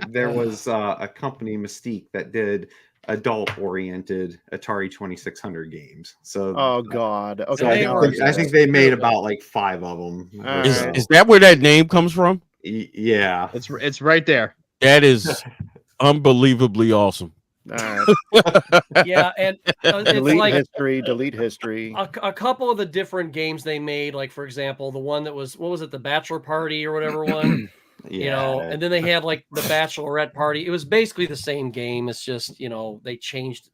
S6: there was a company, Mystique, that did adult-oriented Atari 2600 games. So
S2: oh god,
S6: okay. So I think they made about like 5 of them.
S4: Is that where that name comes from?
S6: Yeah,
S5: it's right there.
S4: That is unbelievably awesome.
S1: Yeah, and
S2: delete history.
S1: A couple of the different games they made, like for example, the one that was, what was it, the Bachelor Party or whatever one. And then they had like the Bachelorette Party. It was basically the same game. It's just, they changed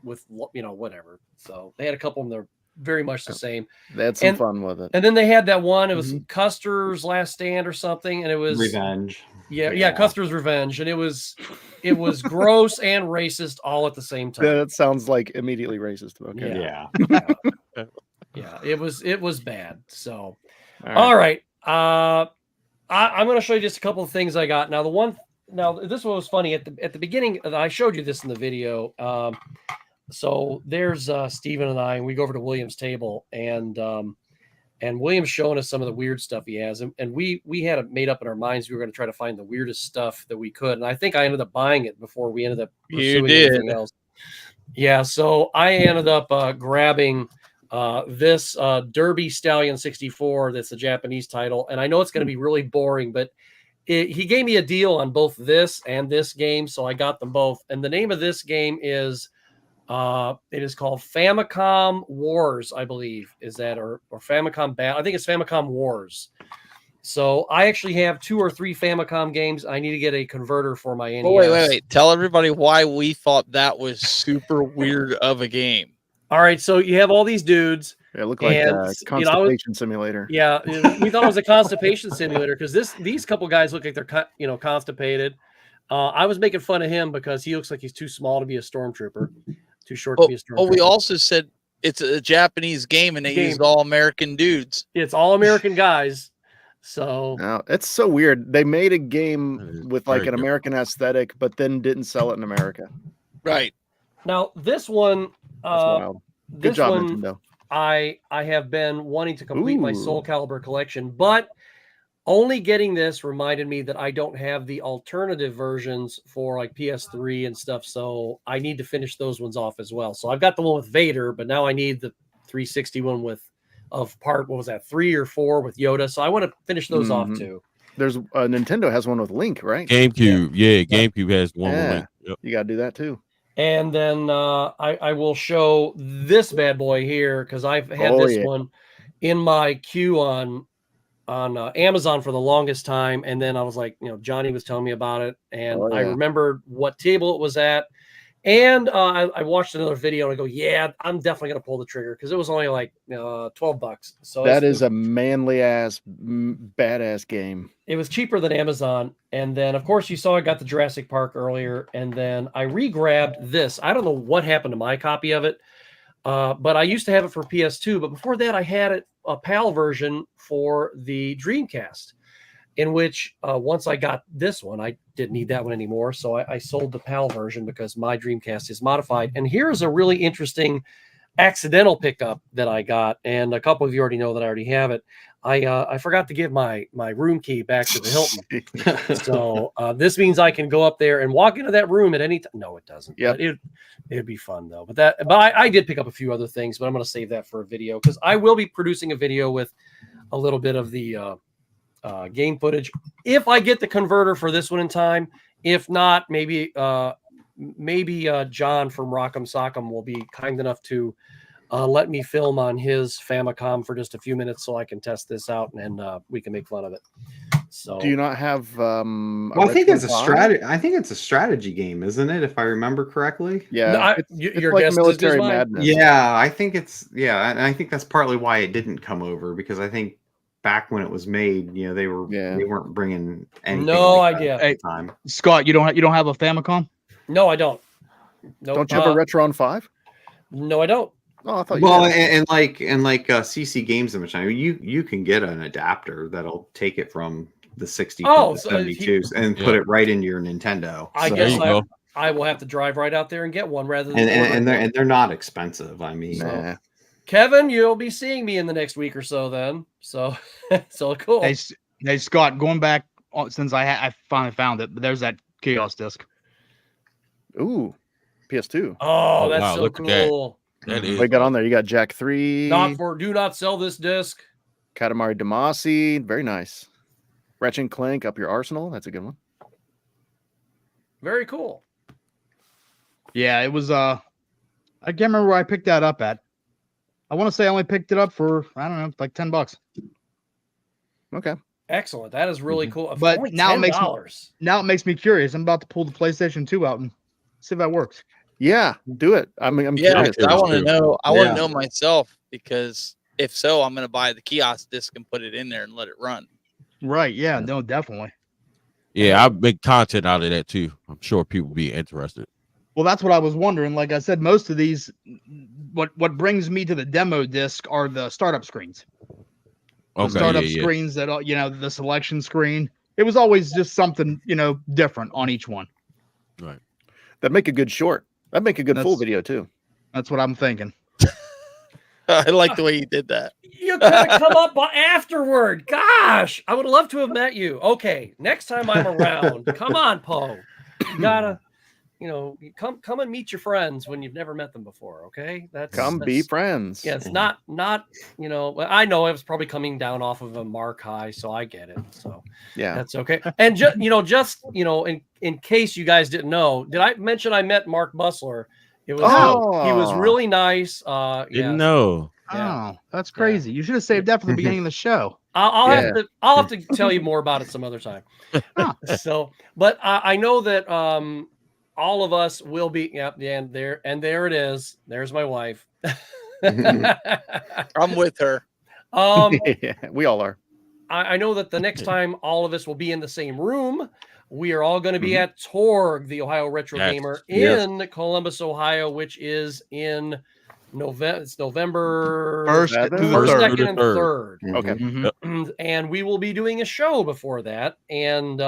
S1: with, whatever. So they had a couple of them that are very much the same.
S2: They had some fun with it.
S1: And then they had that one, it was Custer's Last Stand or something. And it was
S6: Revenge.
S1: Yeah, Custer's Revenge. And it was gross and racist all at the same time.
S2: That sounds like immediately racist. Okay.
S1: Yeah. It was bad. So, all right. I'm going to show you just a couple of things I got. Now, this one was funny at the beginning. I showed you this in the video. So there's Steven and I, and we go over to William's table, and William's showing us some of the weird stuff he has, and we had it made up in our minds we were going to try to find the weirdest stuff that we could, and I think I ended up buying it before we ended up pursuing anything else. Yeah, so I ended up grabbing this Derby Stallion 64. That's a Japanese title, and I know it's going to be really boring, but he gave me a deal on both this and this game, so I got them both. And the name of this game is it is called Famicom Wars, I believe. Is that or Famicom Battle? I think it's Famicom Wars. So I actually have 2 or 3 Famicom games. I need to get a converter for my NES.
S3: Oh, wait. Tell everybody why we thought that was super weird of a game.
S1: All right, so you have all these dudes.
S2: It looked like a constipation simulator.
S1: Yeah, we thought it was a constipation simulator because these couple guys look like they're constipated. I was making fun of him because he looks like he's too small to be a stormtrooper, too short to be a stormtrooper.
S3: Oh, we also said it's a Japanese game and they used all American dudes.
S1: It's all American guys. So
S2: no, it's so weird. They made a game with like an American aesthetic, but then didn't sell it in America.
S3: Right.
S1: Now this one,
S2: that's wild. Good job, Nintendo.
S1: I have been wanting to complete my Soul Calibur collection, but only getting this reminded me that I don't have the alternative versions for like PS3 and stuff. So I need to finish those ones off as well. So I've got the one with Vader, but now I need the 360 one of part, what was that, 3 or 4 with Yoda. So I want to finish those off too.
S2: There's Nintendo has one with Link, right?
S4: GameCube. Yeah, GameCube has one with Link.
S2: Yep. You got to do that too.
S1: And then I will show this bad boy here because I've had this one in my queue on Amazon for the longest time. And then I was like, Johnny was telling me about it, and I remembered what table it was at. And I watched another video and I go, yeah, I'm definitely going to pull the trigger because it was only like $12. So
S2: that is a manly ass, badass game.
S1: It was cheaper than Amazon. And then, of course, you saw I got the Jurassic Park earlier. And then I re-grabbed this. I don't know what happened to my copy of it, but I used to have it for PS2. But before that, I had a PAL version for the Dreamcast, in which once I got this one, I didn't need that one anymore. So I sold the PAL version because my Dreamcast is modified. And here's a really interesting accidental pickup that I got. And a couple of you already know that I already have it. I forgot to give my room key back to the Hilton. So this means I can go up there and walk into that room at any time. No, it doesn't.
S2: Yeah,
S1: it'd be fun though. But I did pick up a few other things, but I'm going to save that for a video because I will be producing a video with a little bit of the game footage if I get the converter for this one in time. If not, maybe John from Rock'em Sock'em will be kind enough to let me film on his Famicom for just a few minutes so I can test this out and we can make fun of it. So
S2: do you not have
S6: I think it's a strategy. I think it's a strategy game, isn't it? If I remember correctly.
S2: Yeah,
S1: no,
S2: it's like Military Madness.
S6: Yeah, I think it's and I think that's partly why it didn't come over, because I think back when it was made, they weren't bringing anything.
S1: No idea.
S6: At the time.
S5: Scott, you don't have a Famicom?
S1: No, I don't.
S2: Nope. Don't you have a Retron 5?
S1: No, I don't.
S2: Oh, I thought
S6: you and like CC Games and China, you can get an adapter that'll take it from the 62 to the 72s and put it right into your Nintendo.
S1: I guess I will have to drive right out there and get one rather than
S6: and they're not expensive. I mean,
S1: Kevin, you'll be seeing me in the next week or so then. So cool.
S5: Hey Scott, going back since I finally found it, but there's that Chaos disc.
S2: Ooh, PS2.
S1: Oh, that's so cool.
S4: That is.
S2: What you got on there? You got Jack 3.
S1: Do not sell this disc.
S2: Katamari Damacy. Very nice. Ratchet and Clank, Up Your Arsenal. That's a good one.
S1: Very cool.
S5: Yeah, it was I can't remember where I picked that up at. I want to say I only picked it up for, I don't know, like $10.
S2: Okay.
S1: Excellent. That is really cool.
S5: But now it makes me curious. I'm about to pull the PlayStation 2 out and see if that works.
S2: Yeah, do it. I'm curious.
S3: I want to know. I want to know myself, because if so, I'm going to buy the kiosk disc and put it in there and let it run.
S5: Right. Yeah. No, definitely.
S4: Yeah, I make content out of that too. I'm sure people be interested.
S5: Well, that's what I was wondering. Like I said, most of these, what brings me to the demo disc are the startup screens. The startup screens that, the selection screen. It was always just something, different on each one.
S4: Right.
S2: That'd make a good short. That'd make a good full video too.
S5: That's what I'm thinking.
S3: I like the way you did that.
S1: You could have come up afterward. Gosh, I would love to have met you. Okay, next time I'm around, come on, Poe. You gotta, come and meet your friends when you've never met them before. Okay,
S2: Come be friends.
S1: Yeah, it's not. I know it was probably coming down off of a mark high, so I get it. So
S2: Yeah,
S1: that's okay. And in case you guys didn't know, did I mention I met Mark Bustler? It was he was really nice.
S4: Didn't know.
S1: Yeah.
S5: Oh, that's crazy. You should have saved that for the beginning of the show.
S1: I'll have to tell you more about it some other time. So, but I know that all of us will be. And there it is. There's my wife.
S3: I'm with her.
S2: We all are.
S1: I know that the next time all of us will be in the same room, we are all going to be at Torg, the Ohio Retro Gamer in Columbus, Ohio, which is in November. It's November
S5: 1st,
S1: 2nd, and 3rd.
S2: Okay.
S1: And we will be doing a show before that. And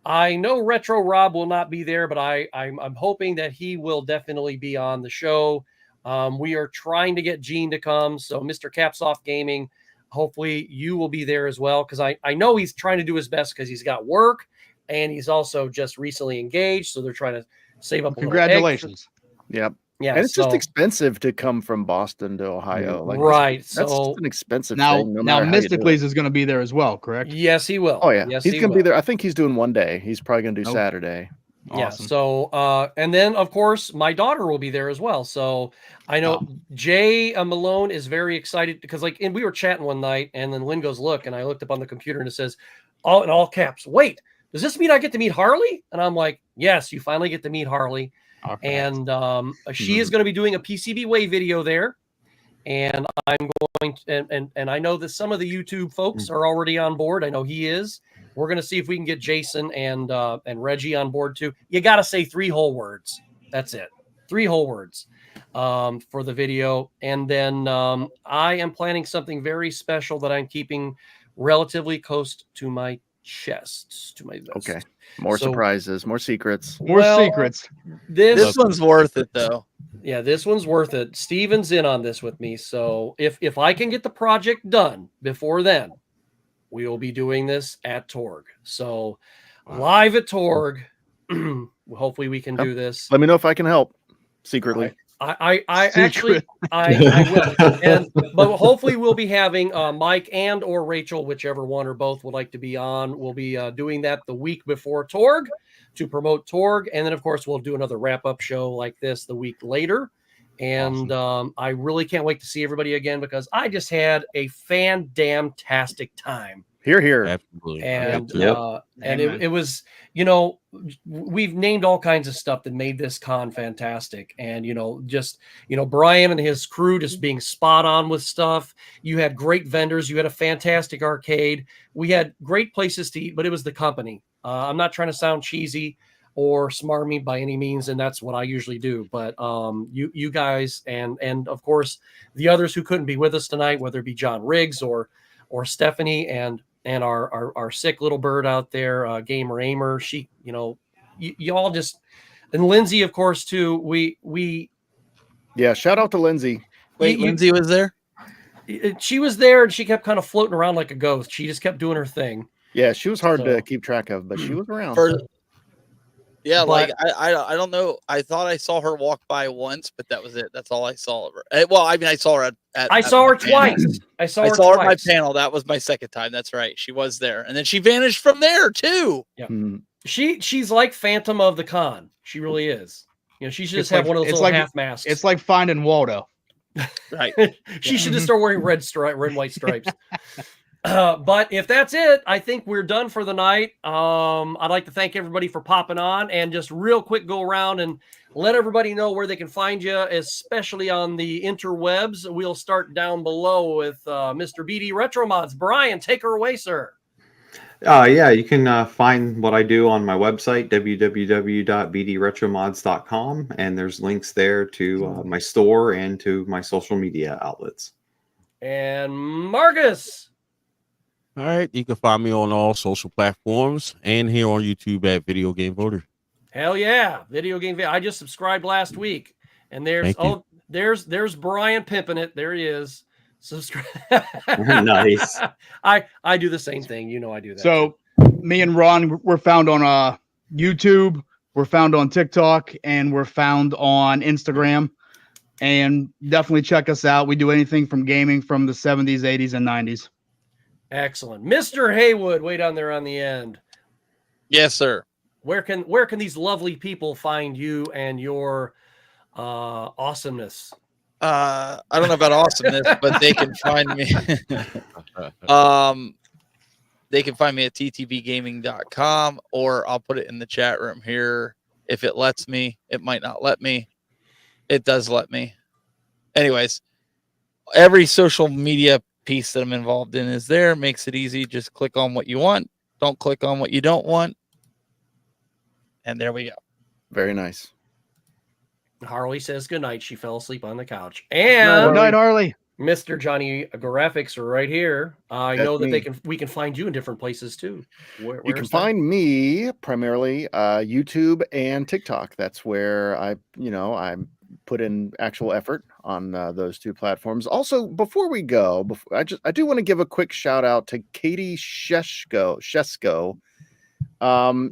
S1: I know Retro Rob will not be there, but I'm hoping that he will definitely be on the show. We are trying to get Gene to come. So Mr. Capsoft Gaming, hopefully you will be there as well. Because I know he's trying to do his best because he's got work and he's also just recently engaged. So they're trying to save up.
S5: Congratulations.
S2: Yep.
S1: Yeah,
S2: and it's just expensive to come from Boston to Ohio.
S1: Right.
S2: That's just an expensive
S5: now,
S2: thing.
S5: Now Mysticles is going to be there as well, correct?
S1: Yes, he will.
S2: Oh, yeah.
S1: Yes,
S2: he's going to be there. I think he's doing one day. He's probably going to do Saturday.
S1: Awesome. Yeah. So, and then, of course, my daughter will be there as well. So I know Jay Malone is very excited because, and we were chatting one night and then Lynn goes, look, and I looked up on the computer and it says, in all caps, wait, does this mean I get to meet Harley? And I'm like, yes, you finally get to meet Harley. Okay. And she is going to be doing a PCB Way video there. And I'm going to, and I know that some of the YouTube folks are already on board. I know he is. We're going to see if we can get Jason and Reggie on board too. You got to say 3 whole words. That's it. 3 whole words for the video. And then I am planning something very special that I'm keeping relatively close to my chest, to my vest.
S2: Okay. More surprises, more secrets.
S5: More secrets.
S3: This one's worth it, though.
S1: Yeah, this one's worth it. Steven's in on this with me. So if I can get the project done before then, we will be doing this at Torg. So live at Torg. Hopefully we can do this.
S2: Let me know if I can help secretly.
S1: I actually will. But hopefully we'll be having Mike and or Rachel, whichever one or both would like to be on. We'll be doing that the week before Torg to promote Torg. And then, of course, we'll do another wrap-up show like this the week later. And I really can't wait to see everybody again because I just had a fan-damn-tastic time.
S2: Here, here.
S4: Absolutely.
S1: And it was, we've named all kinds of stuff that made this con fantastic. And, Brian and his crew just being spot on with stuff. You had great vendors. You had a fantastic arcade. We had great places to eat, but it was the company. I'm not trying to sound cheesy or smarmy by any means, and that's what I usually do. But you guys and of course the others who couldn't be with us tonight, whether it be John Riggs or Stephanie and our sick little bird out there, Gamer Aimer, she, you all just, and Lindsay, of course, too. We
S2: shout out to Lindsay.
S3: Wait, Lindsay was there?
S1: She was there and she kept kind of floating around like a ghost. She just kept doing her thing.
S2: Yeah, she was hard to keep track of, but she was around.
S3: I don't know. I thought I saw her walk by once, but that was it. That's all I saw of her. Well, I mean, I saw her
S1: I saw her twice. I saw her
S3: at my panel. That was my second time. That's right. She was there, and then she vanished from there too.
S1: Yeah, she's like Phantom of the Con. She really is. She should just have one of those little half masks.
S5: It's like Finding Waldo.
S3: Right.
S1: She should just start wearing red and white stripes. But if that's it, I think we're done for the night. I'd like to thank everybody for popping on and just real quick go around and let everybody know where they can find you, especially on the interwebs. We'll start down below with Mr. BD Retro Mods. Brian, take her away, sir.
S6: You can find what I do on my website, www.bdretromods.com, and there's links there to my store and to my social media outlets.
S1: And Marcus.
S4: All right, you can find me on all social platforms and here on YouTube at Video Game Voter.
S1: Hell yeah, Video Game. I just subscribed last week, and there's there's Brian pimping it. There he is. Subscribe.
S6: Nice.
S1: I do the same thing. You know, I do that.
S5: So me and Ron, we're found on YouTube, we're found on TikTok, and we're found on Instagram. And definitely check us out. We do anything from gaming from the 70s, 80s, and 90s.
S1: Excellent. Mr. Haywood, way down there on the end.
S3: Yes, sir.
S1: Where can these lovely people find you and your awesomeness?
S3: I don't know about awesomeness, but they can find me. They can find me at ttbgaming.com, or I'll put it in the chat room here if it lets me. It might not let me. It does let me. Anyways, every social media piece that I'm involved in is there. Makes it easy. Just click on what you want. Don't click on what you don't want. And there we go.
S2: Very nice.
S1: Harley says goodnight. She fell asleep on the couch. And
S5: Good night, Harley.
S1: Mr. Johnny Graphics are right here. I
S2: That's
S1: know that
S2: me.
S1: we can find you in different places too.
S2: You can
S1: where's that?
S2: find me primarily YouTube and TikTok. That's where I put in actual effort on those two platforms. Also, before we go, I do want to give a quick shout out to Katie Shesko.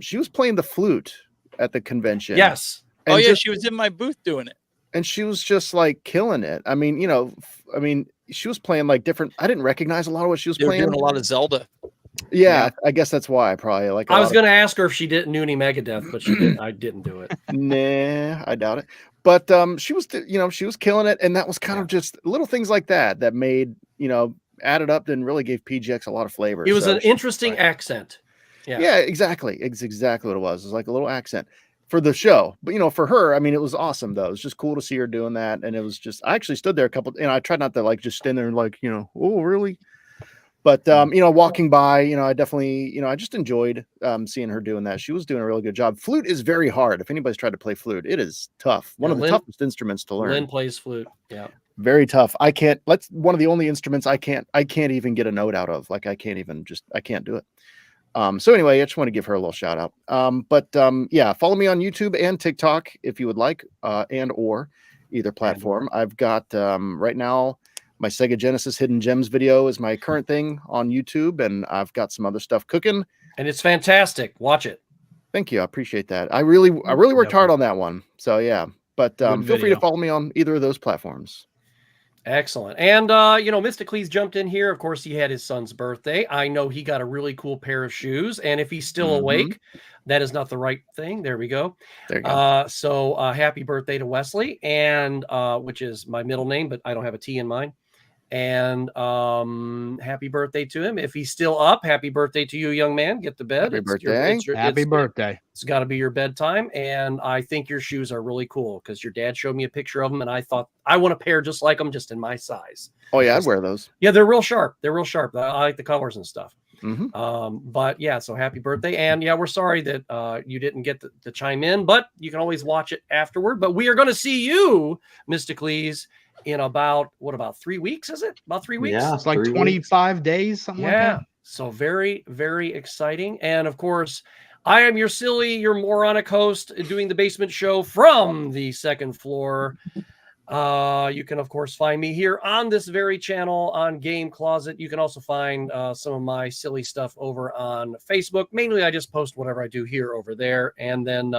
S2: She was playing the flute at the convention.
S1: Yes.
S2: And
S3: Oh yeah,
S2: just-
S3: she was in my booth doing it.
S2: and she was just like killing it. I mean, she was playing like different. I didn't recognize a lot of what she was
S3: They were
S2: playing.
S3: doing a lot of Zelda.
S2: Yeah, I guess that's why. Probably like
S1: I was going to ask her if she didn't knew any Megadeth, but she didn't. I didn't do it.
S2: Nah, I doubt it. But she was, she was killing it, and that was kind of just little things like that made, added up and really gave PGX a lot of flavor.
S1: It was
S2: So
S1: an interesting accent.
S2: Yeah, exactly. It's exactly what it was. It was like a little accent for the show. But for her, I mean, it was awesome though. It was just cool to see her doing that. And it was just, I actually stood there a couple, I tried not to like just stand there and like, oh really? But walking by, I definitely, I just enjoyed seeing her doing that. She was doing a really good job. Flute is very hard. If anybody's tried to play flute, it is tough. One of the toughest instruments to learn.
S1: Lynn plays flute. Yeah.
S2: Very tough. One of the only instruments I can't even get a note out of. Like I can't do it. So anyway, I just want to give her a little shout out. Yeah, follow me on YouTube and TikTok if you would like, or either platform. I've got right now my Sega Genesis Hidden Gems video is my current thing on YouTube, and I've got some other stuff cooking.
S1: And it's fantastic. Watch it.
S2: Thank you. I appreciate that. I really worked hard on that one. So yeah, but feel free to follow me on either of those platforms.
S1: Excellent. And, Mysticles jumped in here. Of course, he had his son's birthday. I know he got a really cool pair of shoes. And if he's still awake, that is not the right thing. There we go.
S2: There you go.
S1: So happy birthday to Wesley, and which is my middle name, but I don't have a T in mine. And happy birthday to him. If he's still up, happy birthday to you, young man. Get to bed.
S2: Happy birthday.
S5: Happy birthday.
S1: It's got to be your bedtime. And I think your shoes are really cool because your dad showed me a picture of them, and I thought I want a pair just like them, just in my size.
S2: Oh yeah, I'd wear those.
S1: Yeah, they're real sharp. They're real sharp. I like the colors and stuff.
S2: Mm-hmm.
S1: But yeah, so happy birthday. And yeah, we're sorry that you didn't get to chime in, but you can always watch it afterward. But we are going to see you, Mysticles, in about 3 weeks? Is it about 3 weeks?
S6: Yeah,
S5: It's like 25 days, something like that.
S1: So very, very exciting. And of course, I am your moronic host doing the basement show from the second floor. You can, of course, find me here on this very channel on Game Closet. You can also find some of my silly stuff over on Facebook. Mainly, I just post whatever I do here over there. And then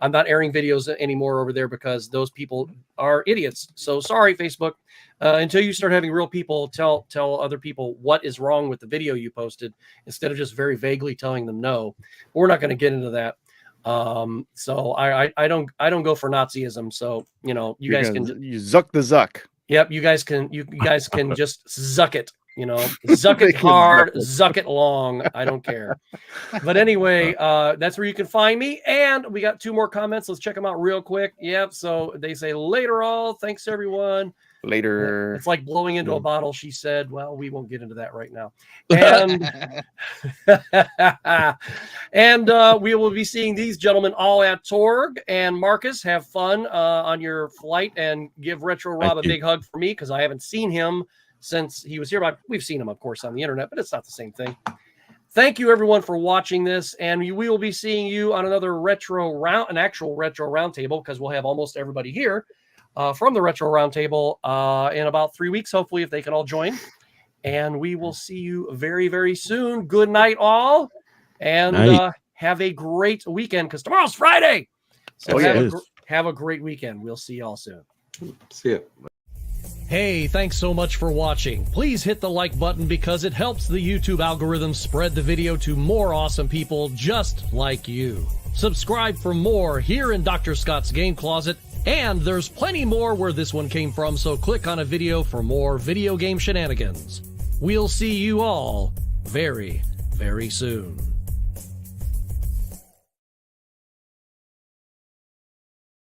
S1: I'm not airing videos anymore over there because those people are idiots. So sorry, Facebook. Until you start having real people tell other people what is wrong with the video you posted, instead of just very vaguely telling them no. But we're not going to get into that. So I don't go for Nazism. So you guys can
S2: zuck the zuck.
S1: Yep, you guys can just zuck it. Zuck it hard, zuck it long. I don't care. But anyway, that's where you can find me. And we got 2 more comments. Let's check them out real quick. Yep. So they say later all. Thanks everyone.
S2: Later.
S1: It's like blowing into a bottle, she said. Well, we won't get into that right now. And we will be seeing these gentlemen all at Torg. And Marcus, have fun on your flight, and give Retro Rob a big hug for me, because I haven't seen him since he was here. But we've seen him, of course, on the internet, but it's not the same thing. Thank you, everyone, for watching this, and we will be seeing you on another an actual retro roundtable, because we'll have almost everybody here from the Retro Roundtable in about 3 weeks, hopefully, if they can all join. And we will see you very, very soon. Good night, all. And have a great weekend because tomorrow's Friday. So have a great weekend. We'll see y'all soon.
S6: See ya.
S1: Hey, thanks so much for watching. Please hit the like button because it helps the YouTube algorithm spread the video to more awesome people just like you. Subscribe for more here in Dr. Scott's Game Closet, and there's plenty more where this one came from, so click on a video for more video game shenanigans. We'll see you all very, very soon.